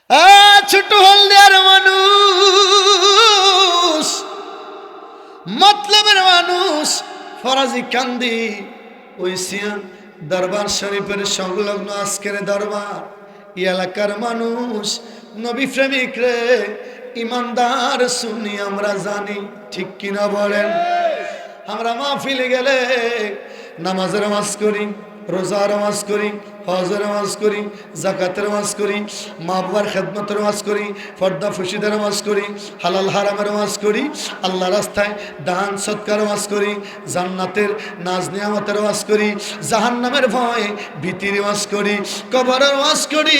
ছোট হলদিয়ার মানুষ, মতলবের মানুষ, ফরাজি কান্দি ওইসিয়ান দরবার শরীফের সংলগ্ন আজকের দরবার, এই এলাকার মানুষ নবী প্রেমিক রে, ইমানদার সুন্নি আমরা জানি, ঠিক কিনা বলেন? আমরা মাহফিলে গেলে নামাজের নামাজ করি, রোজার নামাজ করি, হজের নামাজ করি, যাকাতের নামাজ করি, মা বাবার খেদমতের নামাজ করি, পর্দা ফুশিদের নামাজ করি, হালাল হারামের নামাজ করি, আল্লাহ রাস্তায় দান সৎকার নামাজ করি, জান্নাতের নাজ নিয়ামতের নামাজ করি, জাহান্নামের ভয় ভীতির নামাজ করি, কবরের নামাজ করি,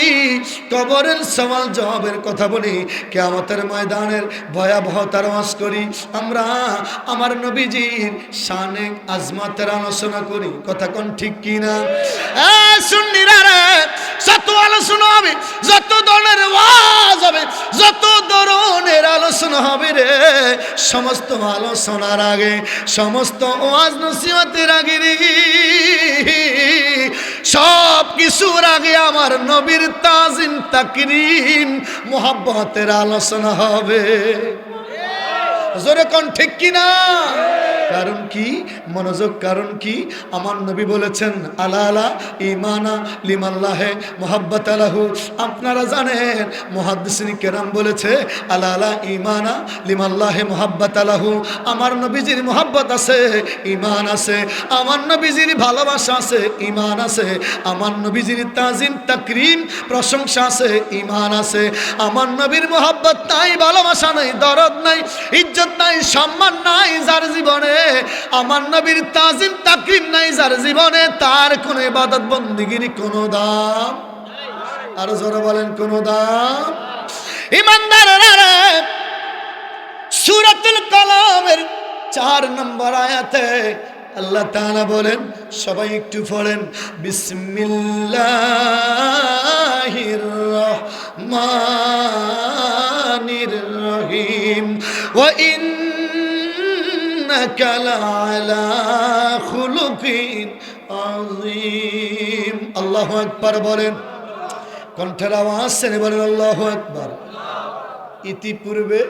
কবরের সওয়াল জবাবের কথা বলি, কিয়ামতের ময়দানের ভয়াবহতার নামাজ করি। আমরা আমার নবীজির শানে আজমাতের আলোচনা করি, কথা কোন ঠিক কিনা? সুন্নিরা রে, যত আলোচনা হবে, যত ধরনের ওয়াজ হবে, যত ধরনের আলোচনা হবে রে, সমস্ত আলোচনার আগে, সমস্ত ওয়াজ নসিহতের আগে রে, সব কিছুর আগে আমার নবীর তাজিম তাকরীম মুহাব্বতের আলোচনা হবে। জোরে কোন ঠিক কিনা? কারণ কি? মনোযোগ। কারণ কি? আমার নবী বলেছেন আলা আলা ইমানা লিমাল্লাহে মুহাব্বাত আলাহু। আপনারা জানেন মুহাদ্দিসিন কেরাম বলেছে আলা আলা ইমানা লিমাল্লাহে মুহাব্বাত আলাহু। আমার নবীজির মুহাব্বত আছে, ইমান আছে, আমার নবীজির ভালোবাসা আছে, ইমান আছে, আমার নবীজির তাজিম তাকরীম প্রশংসা আছে, ইমান আছে। আমার নবীর মুহাব্বত নাই, ভালোবাসা নাই, দরদ নাই, ইজ্জত নাই, সম্মান নাই যার জীবনে, আমার নবীর তাজিম তাকরীম নাই যার জীবনে, তার কোন ইবাদত বন্দেগীর কোন দাম, আর যারা বলেন কোন দাম। ইমানদাররা রে, সূরাতুল কলমের 4 নম্বর আয়াতে আল্লাহ তাআলা বলেন, সবাই একটু পড়েন, বিসমিল্লাহির রহমানির রহিম ওয়া ইন্নাকা লাআলা খুলুকিন আযীম। আল্লাহু আকবার বলেন, কণ্ঠের আওয়াজ ছেড়ে বলেন আল্লাহু আকবার। ইতিপূর্বে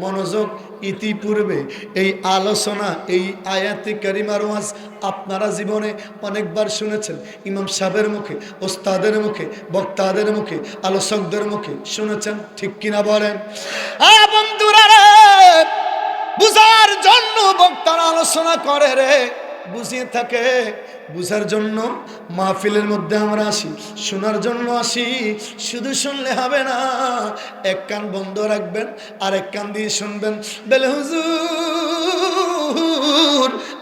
মনোযোগ, ইতিপূর্বে এই আলোচনা, এই আয়াতে কারিমার ওয়াজ আপনারা জীবনে অনেকবার শুনেছেন, ইমাম সাহেবের মুখে, ওস্তাদের মুখে, বক্তাদের মুখে, আলোচকদের মুখে শুনেছেন, ঠিক কিনা বলেন? বন্ধুরা রে, বুঝার জন্য বক্তারা আলোচনা করে রে, বুঝিয়ে থাকে, বুঝার জন্য মাহফিলের মধ্যে আমরা আসি, শোনার জন্য আসি। শুধু শুনলে হবে না, এক কান বন্ধ রাখবেন আর এক কান দিয়ে শুনবেন। বলে হুজুর,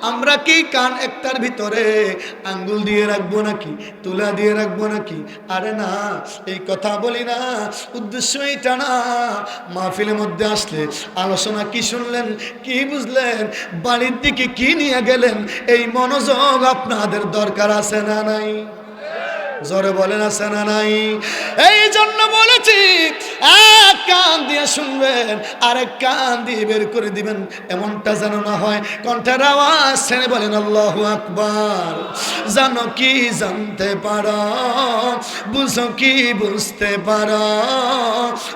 আমরা কি কান একটার ভিতরে আঙ্গুল দিয়ে রাখবো নাকি, তুলা দিয়ে রাখবো নাকি? আরে না, এই কথা বলি না, উদ্দেশ্য এইটা না। মাহফিলের মধ্যে আসলে আলোচনা কি শুনলেন, কি বুঝলেন, বাড়ির দিকে কি নিয়ে গেলেন, এই মনোযোগ আপনাদের দরকার আছে না নাই? জোরে বলেন আছে না নাই? এই জন্য বলেছি, এক কান দিয়ে শুনবেন আর এক কান দিয়ে বের করে দিবেন, এমনটা যেন না হয়। কণ্ঠের আওয়াজ ছেড়ে বলেন আল্লাহু আকবার। জানো কি জানতে পারো, বুঝো কি বুঝতে পারো,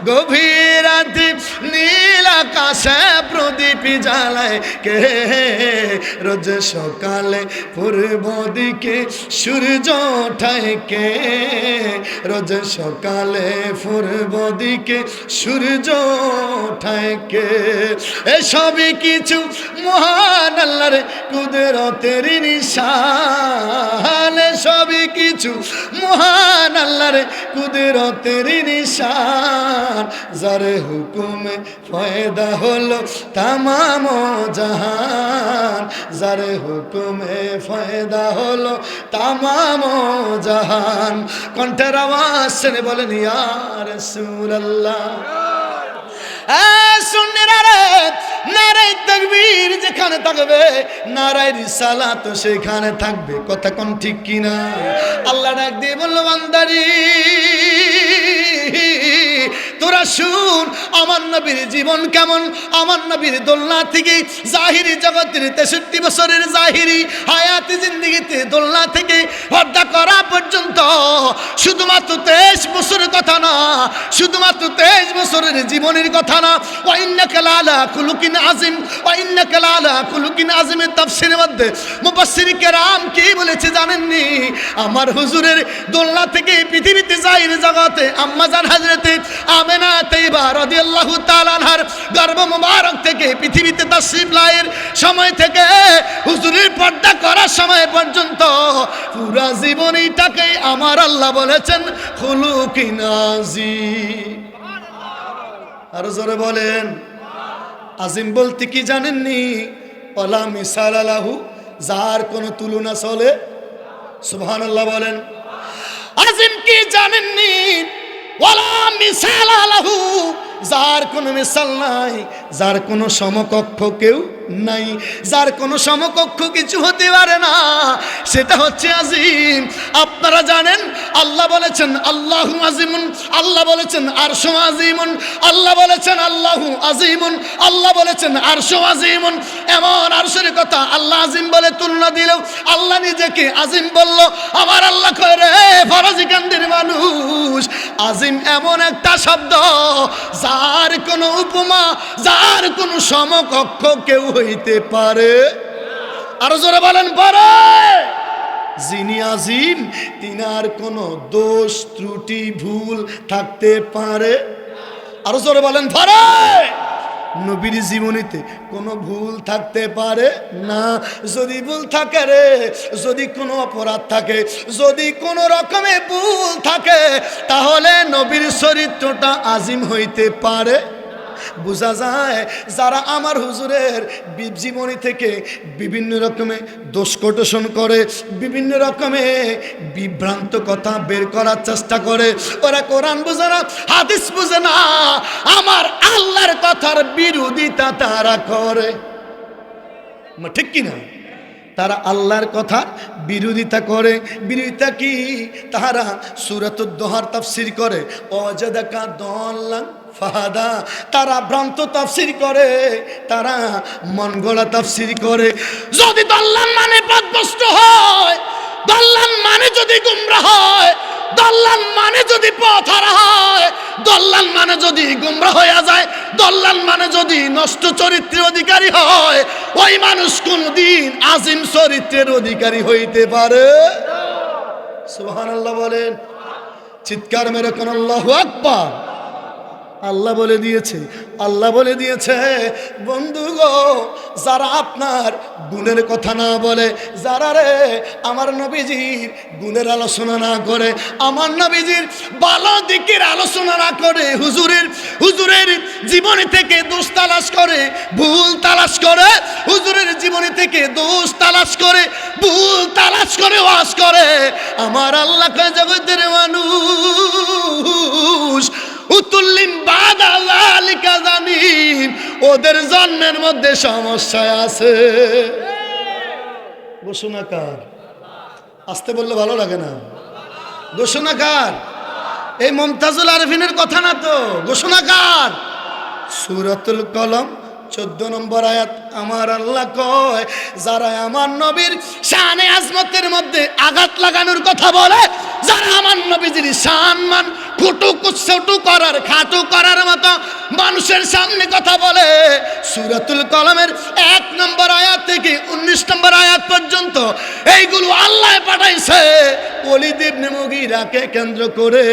গভীর রাতে নীল আকাশে প্রদীপ জ্বালায় কে, রোজ সকালে পূর্ব দিকে সূর্য ওঠায় কে, রোজ সকালে পূর্ব দিকে সূর্য ওঠায় কে। এসবই কিছু মহান আল্লাহর কুদরতের নিশান, সবই কিছু মহান আল্লাহর কুদরতের নিশান, যার হুকুমে ফয়দা হলো তামাম জাহান, যার হুকুমে ফয়দা হলো তামাম জাহান। কণ্ঠের আওয়াজ শুনে বলেন ইয়া রাসূলুল্লাহ। সুন্নিরা রে, নারায়ে তাকবীর যেখানে থাকবে, নারায়ে রিসালাত সেখানে থাকবে, কথা কোন ঠিক কিনা? আল্লাহ ডাক দিয়ে বলল, বান্দারি তোরা এবার শুন আমার নবীর জীবন কেমন। আমার নবীর দোলনা থেকে জাহিরি জগতের 63 বছরের জাহিরি হায়াতি জিন্দেগিতে দোলনা থেকে পর্দা করা পর্যন্ত শুধুমাত্র 23 বছরের কথা না, শুধুমাত্র 23 বছরের জীবনের কথা না। ওয়া ইন্নাকা লাআলা খুলুকিন আযীম, ওয়া ইন্নাকা লাআলা খুলুকিন আযীমের তাফসীরের মধ্যে মুফাসসির কেরাম কি বলেছে জানেননি? আমার হুজুরের দোলনা থেকে পৃথিবীতে জাহিরি জগতে আম্মাজান হযরতে আমেনা তাইবা রাদিয়াল্লাহু তাআলা আনহার গর্ভ মুবারক থেকে পৃথিবীতে তাশরীফ লায়ের সময় থেকে হুজুরের পর্দা করার সময় পর্যন্ত পুরা জীবনীটাকে আমার আল্লাহ বলেছেন খুলুকিন আযীম। আর জোরে বলেন আজিম বলতে কি জানেননি? ওয়ালা মিসাল লাহু, যার কোনো তুলনা চলে। সুবহানাল্লাহ বলেন। আজিম কি জানেননি? ওয়ালা মিসাল লাহু, যার কোনো মিসাল নাই, যার কোনো সমকক্ষ কেউ নাই, যার কোনো সমকক্ষ কিছু হতে পারে না, সেটা হচ্ছে আজিম। আপনারা জানেন আল্লাহ বলেছেন আল্লাহু আজিমুন, আল্লাহ বলেছেন আরশু আজিমুন, আল্লাহ বলেছেন আল্লাহু আজিমুন, আল্লাহ বলেছেন আরশু আজিমুন। এমন আরশের কথা আল্লাহ আজিম বলে তুলনা দিলেও আল্লাহ নিজেকে আজিম বলল। আমার আল্লাহ কয় রে ফরাজি কান্দির মানুষ, আজিম এমন একটা শব্দ যার কোনো উপমা, যার কোনো সমকক্ষ কেউ হইতে পারে। আরো জোরে বলেন পারে। যিনি আজিম তিনার কোনো দোষ ত্রুটি ভুল থাকতে পারে। আরো জোরে বলেন পারে। নবীর জীবনীতে কোনো ভুল থাকতে পারে না। যদি ভুল থাকে রে, যদি কোনো অপরাধ থাকে, যদি কোনো রকমের ভুল থাকে, তাহলে নবীর চরিত্রটা আজিম হইতে পারে। বোঝা যায় যারা আমার হুজুরের জীবনী থেকে বিভিন্ন রকমের দোষ কোটেশন করে, বিভিন্ন রকমের বিভ্রান্ত কথা বের করার চেষ্টা করে, ওরা কোরআন বোঝে না, হাদিস বোঝে না, আমার আল্লাহর কথার বিরোধিতা তারা করে। ঠিক কিনা? তারা আল্লাহর কথার বিরোধিতা করে। বিরোধিতা কি? তারা সূরাতুদ দোহার তাফসীর করে, ওয়াজাদাকা দাল্লান ফাহাদা। তারা ভ্রান্ত তাফসীর করে, তারা মন গড়া তাফসীর করে। যদি দাল্লান মানে পথভ্রষ্ট হয়, দাল্লান মানে যদি গুমরাহ হয়, দাল্লান মানে যদি পথহারা হয়, দাল্লান মানে যদি গুমরাহ হয়ে যায়, দাল্লান মানে যদি নষ্ট চরিত্রের অধিকারী হয়, ওই মানুষ কোনদিন আজিম চরিত্রের অধিকারী হইতে পারে? সুবহানাল্লাহ বলেন। চিৎকার মেরে কোন আল্লাহু আকবার। আল্লাহ বলে দিয়েছে, আল্লাহ বলে দিয়েছে বন্ধু গো, যারা আপনার গুণের কথা না বলে, যারা রে আমার নবীজির গুণের আলোচনা না করে, আমার নবীজির ভালো দিকের আলোচনা না করে, হুজুরের জীবনী থেকে দোষ তালাশ করে, ভুল তালাশ করে, হুজুরের জীবনী থেকে দোষ তালাশ করে, ভুল তালাশ করে ওয়াজ করে, আমার আল্লাহ কয় জগতের মানুষ উতুল্লিম বাদা যালিকা জানিম, ওদের জন্মের মধ্যে সমস্যা আছে। ঘোষণাকার আসতে বললে ভালো লাগে না? ঘোষণাকার এই মুমতাজুল আরিফিনের কথা না তো, ঘোষণাকার সূরাতুল কলম 14 নম্বর আয়াত। আমার আল্লাহ কয় যারা আমার নবীর শানে আজমতের মধ্যে আঘাত লাগানোর কথা বলে, যারা আমার নবীজির সম্মান ছোট করার খাটো করার মতো মানুষের সামনে কথা বলে, সূরাতুল কলমের 1 নম্বর আয়াত থেকে 19 নম্বর আয়াত পর্যন্ত এইগুলো আল্লাহ পাঠাইছে ওলীদ ইবনে মুগীরাকে কেন্দ্র করে,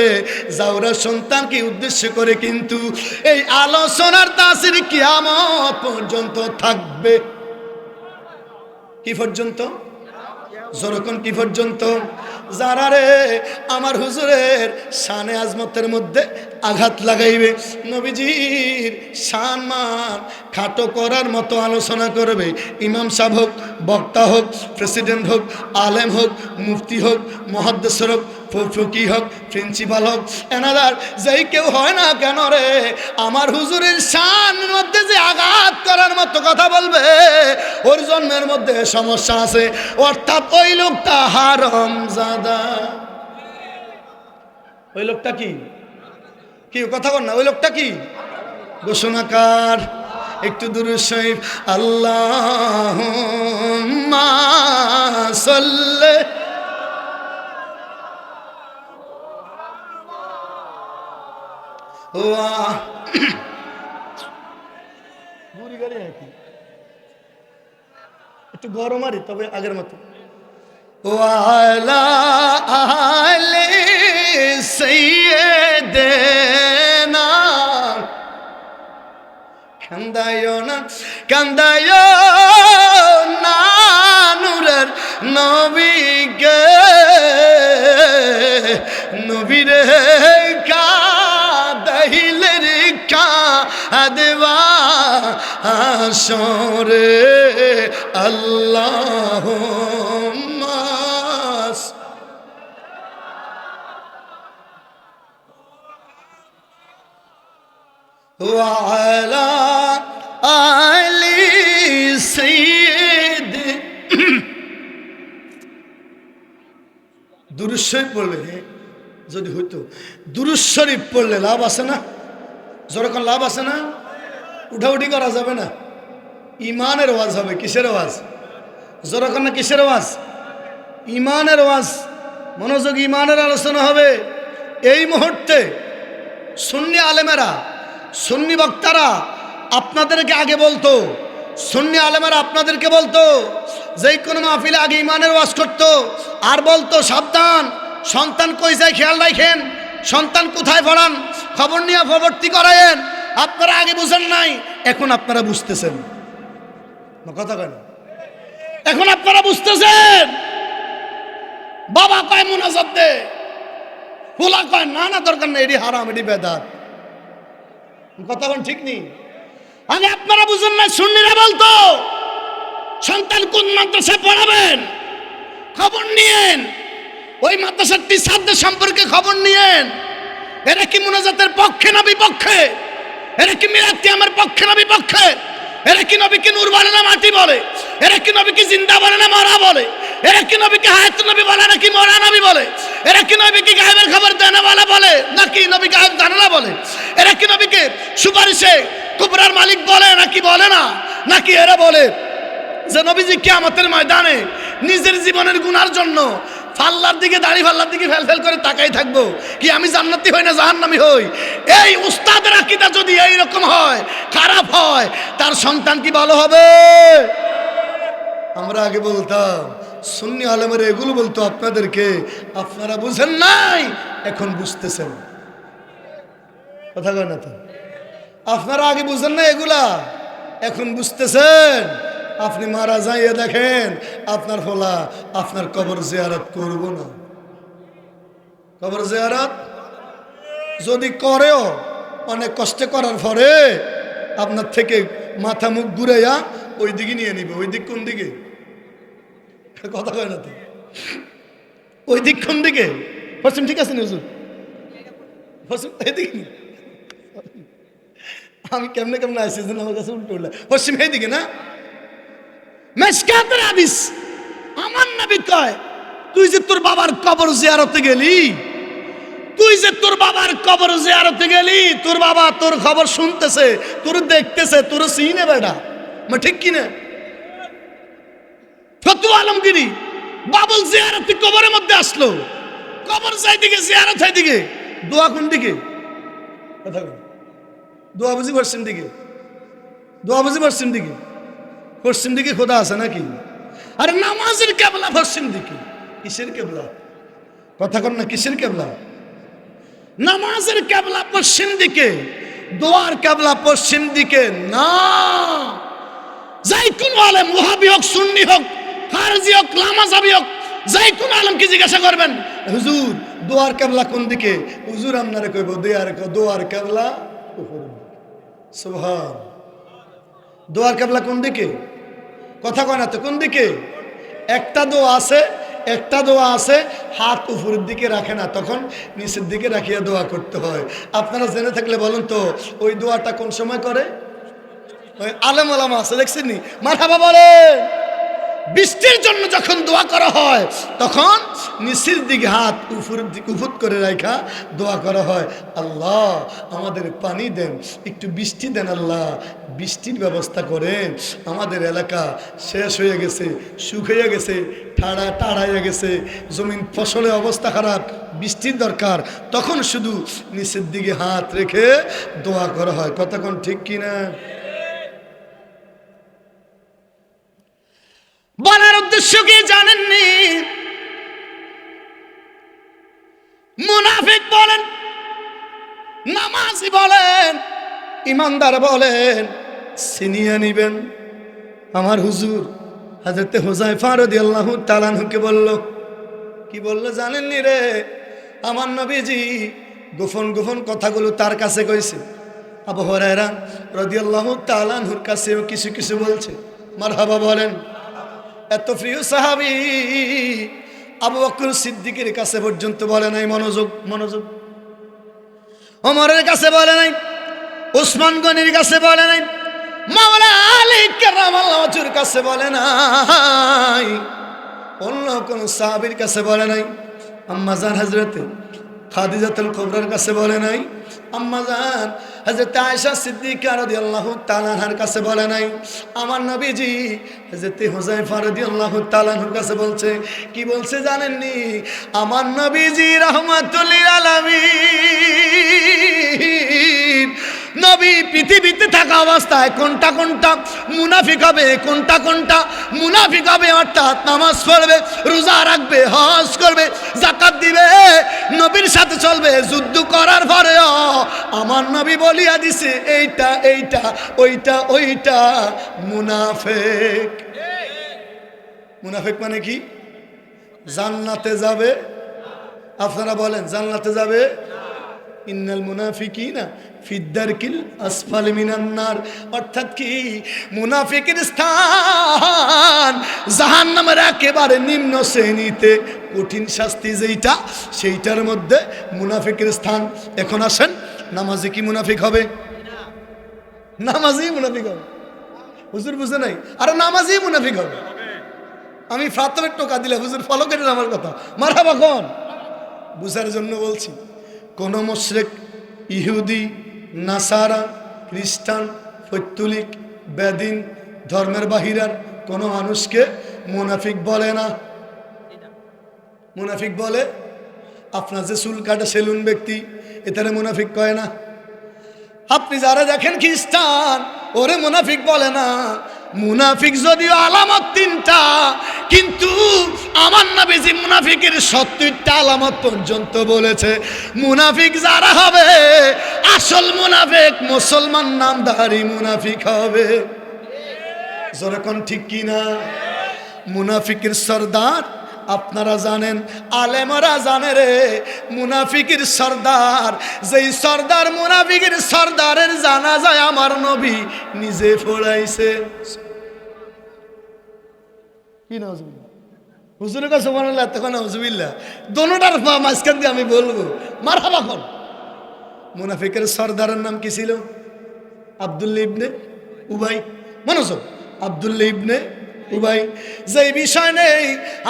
জাওরার সন্তানকে উদ্দেশ্য করে। কিন্তু এই আলোচনার তাসির কিয়ামত পর্যন্ত থাকবে। কি পর্যন্ত? যখন কি পর্যন্ত? যারা রে আমার হুজুরের শানে আজমতের মধ্যে আঘাত লাগাইবে, নবীজির সম্মান খাটো করার মতো আলোচনা করবে, ইমাম সাহেব হোক, বক্তা হোক, প্রেসিডেন্ট হোক, আলেম হোক, মুফতি হোক, মুহাদ্দিস হোক, ফকি হোক, প্রিন্সিপাল হোক, এনাদার যেই কেউ হয় না কেন রে, আমার হুজুরের শানের মধ্যে যে আঘাত করার মতো কথা বলবে, ওর জন্মের মধ্যে সমস্যা আছে। অর্থাৎ ওই লোকটা হারামজাদা। ওই লোকটা কি? কি কথা বল না, ওই লোকটা কি ঘোষণাকার। একটু দুরূদ শরীফ আল্লাহুম্মা সাল্লি ওয়া বুড়ি গাড়ি নাকি একটু গরম আরি তবে আগের মতো ওয়ালা আলে সাইয়্যিদিনা কান্দায়ো না নূরের নবীকে নবীরে কাঁদাইলে রে কাঁদবা আসরে আল্লাহুম্মা ওয়া আলা আলি সাইয়্যিদ। দুরূদ শরীফ পড়লে যদি হইতো, দুরূদ শরীফ পড়লে লাভ আছে না? যেরকম লাভ আছে না? উঠাউঠি করা যাবে না, ইমানের ওয়াজ হবে। কিসের ওয়াজ? যেরকম না কিসের ওয়াজ? ইমানের ওয়াজ, মনোযোগ, ইমানের আলোচনা হবে। এই মুহূর্তে সুন্নি আলেমেরা, সুন্নি বক্তারা আপনাদেরকে আগে বলতো, সুন্নি আলেমেরা আপনাদেরকে বলতো, যে কোনো মাহফিলে আগে ইমানের ওয়াজ করতো, আর বলতো সাবধান, সন্তান কই যায় খেয়াল রাখেন, সন্তান কোথায় পড়ান খবর নিয়ে প্রবর্তী করায়েন। আপনারা আগে বুঝেন নাই, এখন আপনারা বুঝতেছেন। কথা কয় না, এখন আপনারা বুঝতেছেন। বাবা কয় মুনাজাত দে, ফুলা কয় না না দরকার নেই, এটি হারাম, এটি বেদাত। কথা বলেন ঠিক নেই? আগে আপনারা বুঝেন না, সুন্নিরা বলতো সন্তান কোন মাদ্রাসায় পড়াবেন খবর নিয়েন, ওই মাদ্রাসার টিচারদের সম্পর্কে খবর নিয়েন। এরা কি মুনাজাতের পক্ষে না বিপক্ষে? এরা কি মিলাদ কিয়ামের পক্ষে না বিপক্ষে? এরা কি নবীকে নূর বলে না মাটি বলে? এরা কি নবীকে জিন্দা বলে না মরা বলে? এরা কি নবীকে হায়াতুন নবী বলে নাকি মরা নবী বলে? এরা কি নবীকে গায়েবের খবর দেনেওয়ালা বলে নাকি নবী গায়েব জানে না বলে? এরা কি নবীকে সুপারিশে কুবরার মালিক বলে নাকি বলে না? নাকি এরা বলে যে নবীজি কিয়ামতের ময়দানে নিজের জীবনের গুনার জন্য ফাল্লার দিকে, দাড়ি ফাল্লার দিকে ফেল ফেল করে তাকাই থাকবো, কি আমি জান্নাতি হই না জাহান্নামী হই? এই উস্তাদের আকীদা যদি এইরকম হয়, খারাপ হয়, তার সন্তান কি ভালো হবে? আমরা আগে বলতাম, সুন্নি আলেমেরা এগুলো বলতো আপনাদেরকে, আপনারা বুঝেন নাই, এখন বুঝতেছেন। কথা কয় না তো? আপনারা আগে বুঝেন না এগুলা, এখন বুঝতেছেন। আপনি মারা যাইয়ে দেখেন আপনার ফলা আপনার কবর জিয়ারত করব না। কবর জিয়ারত যদি করেও অনেক কষ্ট করার পরে আপনার থেকে মাথা মুখ ঘুরাইয়া ওই দিকে নিয়ে নিবে। ওই দিক কোন দিকে? কথা কয় না তো? ওই দিক কোন দিকে? পশ্চিম, ঠিক আছে না হুজুর? পশ্চিম এদিকে। আমি কেমনে কেমনে আসছি আমার কাছে উল্টো উল্টা। পশ্চিম এইদিকে না? মেশকাতের হাদিস, আমার নবী কয়, তুই যে তোর বাবার কবর জিয়ারতে গেলি, তুই যে তোর বাবার কবর জিয়ারতে গেলি, তোর বাবা তোর খবর শুনতেছে, তোর দেখতেছে, তোর চিনে বেটা, ঠিক কিনা? ফতুয়া আলমগিরি বাবুল জিয়ারতে কবরের মধ্যে আসলো, কবর যাই দিকে, জিয়ারত হয় দিকে, দোয়া কোন দিকে? কথা বল। দোয়া বুঝি পশ্চিম দিকে? দোয়া বুঝি পশ্চিম দিকে? পশ্চিম দিকে খোদা আছে নাকি? আরে নামাজের কেবলা পশ্চিম দিকে। কিসের কেবলা? কথা কন না, কিসের কেবলা? নামাজের কেবলা পশ্চিম দিকে, দোয়ার কেবলা পশ্চিম দিকে না। যাই কোন আলেম, ওয়াহাবি হোক, সুন্নি হোক, খারজি হোক, লামাজাবি হোক, যাই কোন আলেমকে জিজ্ঞাসা করবেন, হুজুর দোয়ার কেবলা কোন দিকে? হুজুর আপনারা কইব দোয়ার কেবলা উপরের দিকে। সুবহান। দোয়ার কেবলা কোন দিকে? কথা কয় না তো, কোন দিকে? একটা দোয়া আছে, একটা দোয়া আছে হাত উপরের দিকে রাখে না, তখন নিচের দিকে রাখিয়া দোয়া করতে হয়। আপনারা জেনে থাকলে বলুন তো, ওই দোয়াটা কোন সময় করে? ওই আলেম আলামা আছে দেখছেন নি? মারহাবা বলেন। বৃষ্টির জন্য যখন দোয়া করা হয় তখন নিচের দিকে হাত উপরের দিকে উফুত করে রাখা দোয়া করা হয়, আল্লাহ আমাদের পানি দেন, একটু বৃষ্টি দেন, আল্লাহ বৃষ্টির ব্যবস্থা করেন। আমাদের এলাকা শেষ হয়ে গেছে, শুকিয়ে গেছে, টাড়াইয়া গেছে, জমিন ফসলের অবস্থা খারাপ, বৃষ্টির দরকার। তখন শুধু নিচের দিকে হাত রেখে দোয়া করা হয়। কতক্ষণ ঠিক কিনা? বলার উদ্দেশ্য কি জানেননি? মুনাফিক বলেন, নামাজি বলেন, ইমানদার বলেন, ছিনিয়ে নিবেন। আমার হুজুর হযরত হুযায়ফা রাদিয়াল্লাহু তাআলা আনহুকে বলল, কি বলল জানেননি রে? আমার নবীজি গোপন গোপন কথাগুলো তার কাছে কইছে, আবু হুরায়রা রাদিয়াল্লাহু তাআলা আনহুর কাছেও কিছু কিছু বলছে। মারহাবা বলেন। এত প্রিয় সাহাবী আবু বকর সিদ্দিকের কাছে পর্যন্ত বলে নাই। মনোযোগ মনোযোগ। ওমরের কাছে বলে নাই, ওসমান গনির কাছে বলে নাই, মাওলা আলী কারামাল্লাহু ওয়াজহুর কাছে বলে নাই, অন্য কোন সাহাবীর কাছে বলে নাই, আম্মাজান হযরতে খাদিজাতুল কুবরার কাছে বলে নাই, আম্মাজান হযরত আয়েশা সিদ্দিকা রাদিয়াল্লাহু তাআলা আনহার কাছে বলে নাই। আমার নবীজি হযরত হুযায়ফা রাদিয়াল্লাহু তাআলা আনহুর কাছে বলছে। কি বলছে জানেননি? আমার নবীজি রাহমাতুল লিল আলামিন, নবী পৃথিবীতে থাকা অবস্থায় কোনটা কোনটা মুনাফিক হবে, কোনটা কোনটা মুনাফিক হবে, অর্থাৎ নামাজ পড়বে, রোজা রাখবে, হজ করবে, যাকাত দিবে, নবীর সাথে চলবে, যুদ্ধ করার পরেও আমার নবী বলিয়া দিছে এইটা এইটা ওইটা ওইটা মুনাফিক। মুনাফিক মানে কি? জান্নাতে যাবে। আপনারা বলেন জান্নাতে যাবে? ইন্নাল মুনাফিকিনা ফিদ্দারকিল আসফালি মিনান নার। অর্থাৎ কি? মুনাফিকের স্থান জাহান্নামের একেবারে নিম্ন শ্রেণীতে, কঠিন শাস্তি যেইটা, সেইটার মধ্যে মুনাফিকের স্থান। এখন আসেন, নামাজি কি মুনাফিক হবে? নামাজি মুনাফিক হবে? হুজুর বুঝে নাই? আরে নামাজি মুনাফিক হবে। আমি ফাতরের টোকা দিলে হুজুর ফলো করেন আমার কথা। মারহাবা কোন? বুঝার জন্য বলছি। কোন মুশরিক, ইহুদি, নাসারা, খ্রিস্টান, পৈত্তলিক, বেদিন, ধর্মের বাহিরার কোন মানুষকে মুনাফিক বলে না। মুনাফিক বলে আপনার যে চুল কাটা সেলুন ব্যক্তি, এটারে মুনাফিক কয় না। আপনি যারা দেখেন খ্রিস্টান, ওরে মুনাফিক বলে না। মুনাফিক যদিও আলামত তিনটা, কিন্তু আমার নবীজি মুনাফিকের 70টা আলামত পর্যন্ত বলেছে। মুনাফিক যারা হবে, আসল মুনাফিক মুসলমান নামধারী মুনাফিক হবে। যেরকম ঠিক কিনা? মুনাফিকের সরদার আপনারা জানেন, আলেমরা জানে রে, মুনাফিকের সরদার, যেই সরদার মুনাফিকের সরদারের জানাজায় আমার নবী নিজে পড়াইছে। কি নাউজুবিল্লাহ? হুজুরের কাছে বললে তখন নাউজুবিল্লাহ, দোনোটার মাঝখান দিয়ে আমি বলবো মারহাবা কোন? মুনাফিকের সরদারের নাম কি ছিল? আব্দুল্লাহ ইবনে উবাই। মনোযোগ, আব্দুল্লাহ ইবনে উবাই। যে বিষয় নেই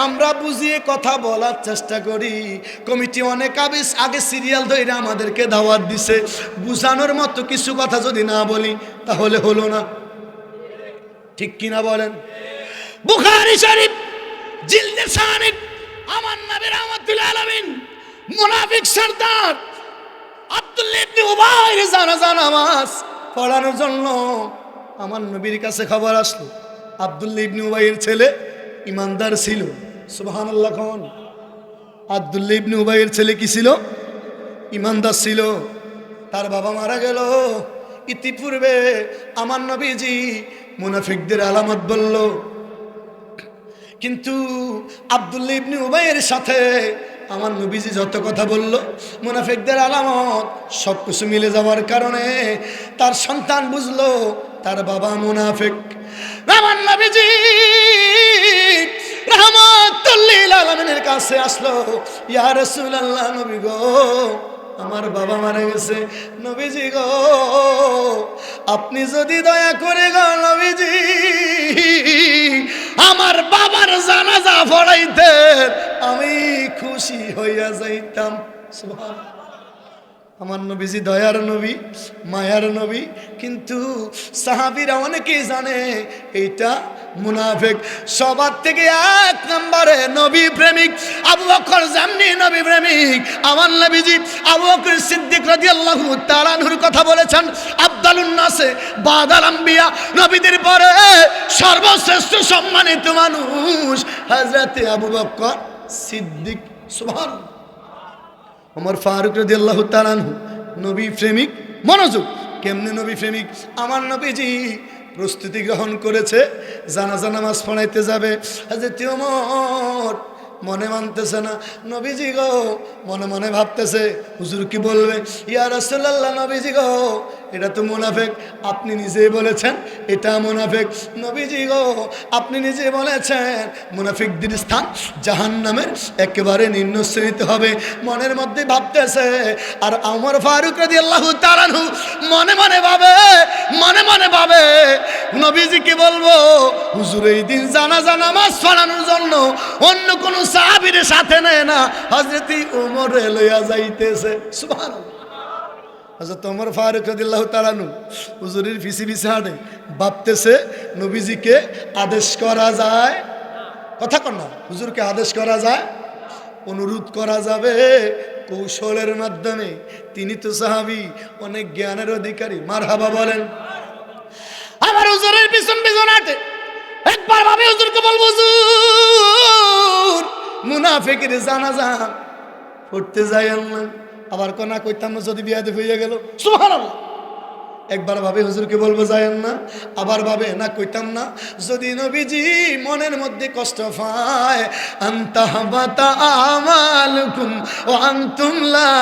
আমরা বুঝিয়ে কথা বলার চেষ্টা করি। কমিটি অনেক আগে সিরিয়াল ধরে আমাদেরকে দাওয়াত দিছে, বুঝানোর মতো কিছু কথা যদি না বলি তাহলে হলো না। ঠিক কিনা বলেন? বুখারী শরীফ জিলদে সানিদ, আমার নবী রাহমাতুল আলামিন মুনাফিক সরদার আব্দুল্লাহ ইবনে উবাইর জানাজা নামাজ পড়ানোর জন্য আমার নবীর কাছে খবর আসলো। আব্দুল্লাহ ইবনে উবাইয়ের ছেলে ইমানদার ছিল। সুবহানাল্লাহ কোন? আব্দুল্লাহ ইবনে উবাইয়ের ছেলে কি ছিল? ইমানদার ছিল। তার বাবা মারা গেল। ইতিপূর্বে আমার নবীজি মুনাফিকদের আলামত বলল, কিন্তু আব্দুল্লাহ ইবনে উবাইয়ের সাথে আমার নবীজি যত কথা বলল, মুনাফিকদের আলামত সব কিছু মিলে যাওয়ার কারণে তার সন্তান বুঝলো তার বাবা মুনাফিক। আমার নবীজি রাহমাতুল লিল আলামিনের কাছে আসলো, ইয়া রাসূলুল্লাহ, নবী গো আমার বাবা মারা গেছে। নবীজি গো আপনি যদি দয়া করে গো নবীজি আমার বাবার জানাজা পড়াইতেন আমি খুশি হইয়া যাইতাম। সুবহানাল্লাহ। আমার নবীজি দয়ার নবী, মায়ার নবী, কিন্তু সাহাবীরা অনেকেই জানে এইটা মুনাফিক। সবার থেকে এক নম্বরে নবী প্রেমিক আবু বকর যেমনি নবী প্রেমিক, আমার নবীজি আবু বকর সিদ্দিক রাদিয়াল্লাহু তাআলা আনহুর কথা বলেছেন, আফদালুন নাসে বাদাল আম্বিয়া, নবীদের পরে সর্বশ্রেষ্ঠ সম্মানিত মানুষ হযরতে আবু বকর সিদ্দিক। সুবহানাল্লাহ। ওমর ফারুক রাদিয়াল্লাহু তাআলা আনহু নবী প্রেমিক। মনোযোগ, কেমনে নবী প্রেমিক? আমার নবীজি প্রস্তুতি গ্রহণ করেছে, জানাজা নামাজ পড়াইতে যাবে। হযরত ওমর মনে মানতেছে না, নবীজি গো মনে মনে ভাবতেছে হুজুর কি বলবে, ইয়া রাসূলুল্লাহ নবীজি গো এটা তো মুনাফিক, আপনি নিজেই বলেছেন এটা মুনাফিক। নবীজি গো আপনি নিজেই বলেছেন মুনাফিকদের স্থান জাহান্নামের একেবারে নিম্ন শ্রেণীতে হবে, মনের মধ্যে ভাবতেছে। আর ওমর ফারুক রাদিয়াল্লাহু তাআলা আনহু মনে মনে ভাবে নবীজিকে বলবো হুজুর এই দিন জানাজা নামাজ পড়ানোর জন্য অন্য কোন সাহাবীর সাথে নেয় না, হযরত ওমর লইয়া যাইতেছে। সুবহানাল্লাহ। হযরত ওমর ফারুক রাদিয়াল্লাহু তাআলা আনহু হুজুরের পিছে পিছে হাঁটে, ভাবতেছে নবীজিকে আদেশ করা যায়, কথা কন না, হুজুরকে আদেশ করা যায়, অনুরোধ করা যাবে কৌশলের মাধ্যমে। তিনি তো সাহাবী, অনেক জ্ঞানের অধিকারী। মারহাবা বলেন। আমার হুজুরের পিছন পিছন হাঁটে, একবার ভাবে হুজুরকে বলবো হুজুর মুনাফিকের জানাজা পড়তে যাইয়েন না। আবার কোনা কইতাম না যদি বিয়াদে হইয়া গেল। সুবহানাল্লাহ। একবার ভাবে হুজুরকে বলবো যায়েন না, আবার ভাবে না কইতাম না যদি নবীজি মনের মধ্যে কষ্ট পায়, আনতাহবাতা আমালুকুম ওয়া আনতুম লা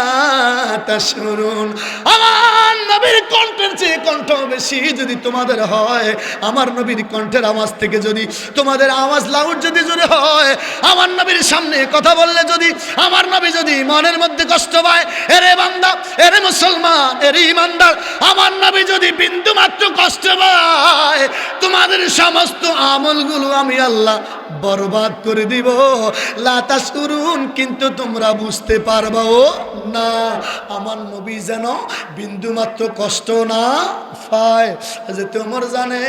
তাশউরুন। আমার নবীর কণ্ঠের চেয়ে কণ্ঠ বেশি যদি তোমাদের হয়, আমার নবীর কণ্ঠের আওয়াজ থেকে যদি তোমাদের আওয়াজ লাউড যদি জোরে হয়, আমার নবীর সামনে কথা বললে যদি আমার নবী যদি মনের মধ্যে কষ্ট পায়, এরে বান্দা, এরে মুসলমান, এরে ইমানদার, আমার নবী যদি বিন্দু মাত্র কষ্ট পায়, তোমাদের সমস্ত আমলগুলো আমি আল্লাহ বরবাদ করে দিব। লা তাশউরুন, কিন্তু তোমরা বুঝতে পারবাও না। আমার নবী যেন বিন্দু মাত্র কষ্ট না পায়। যে তোমর জানে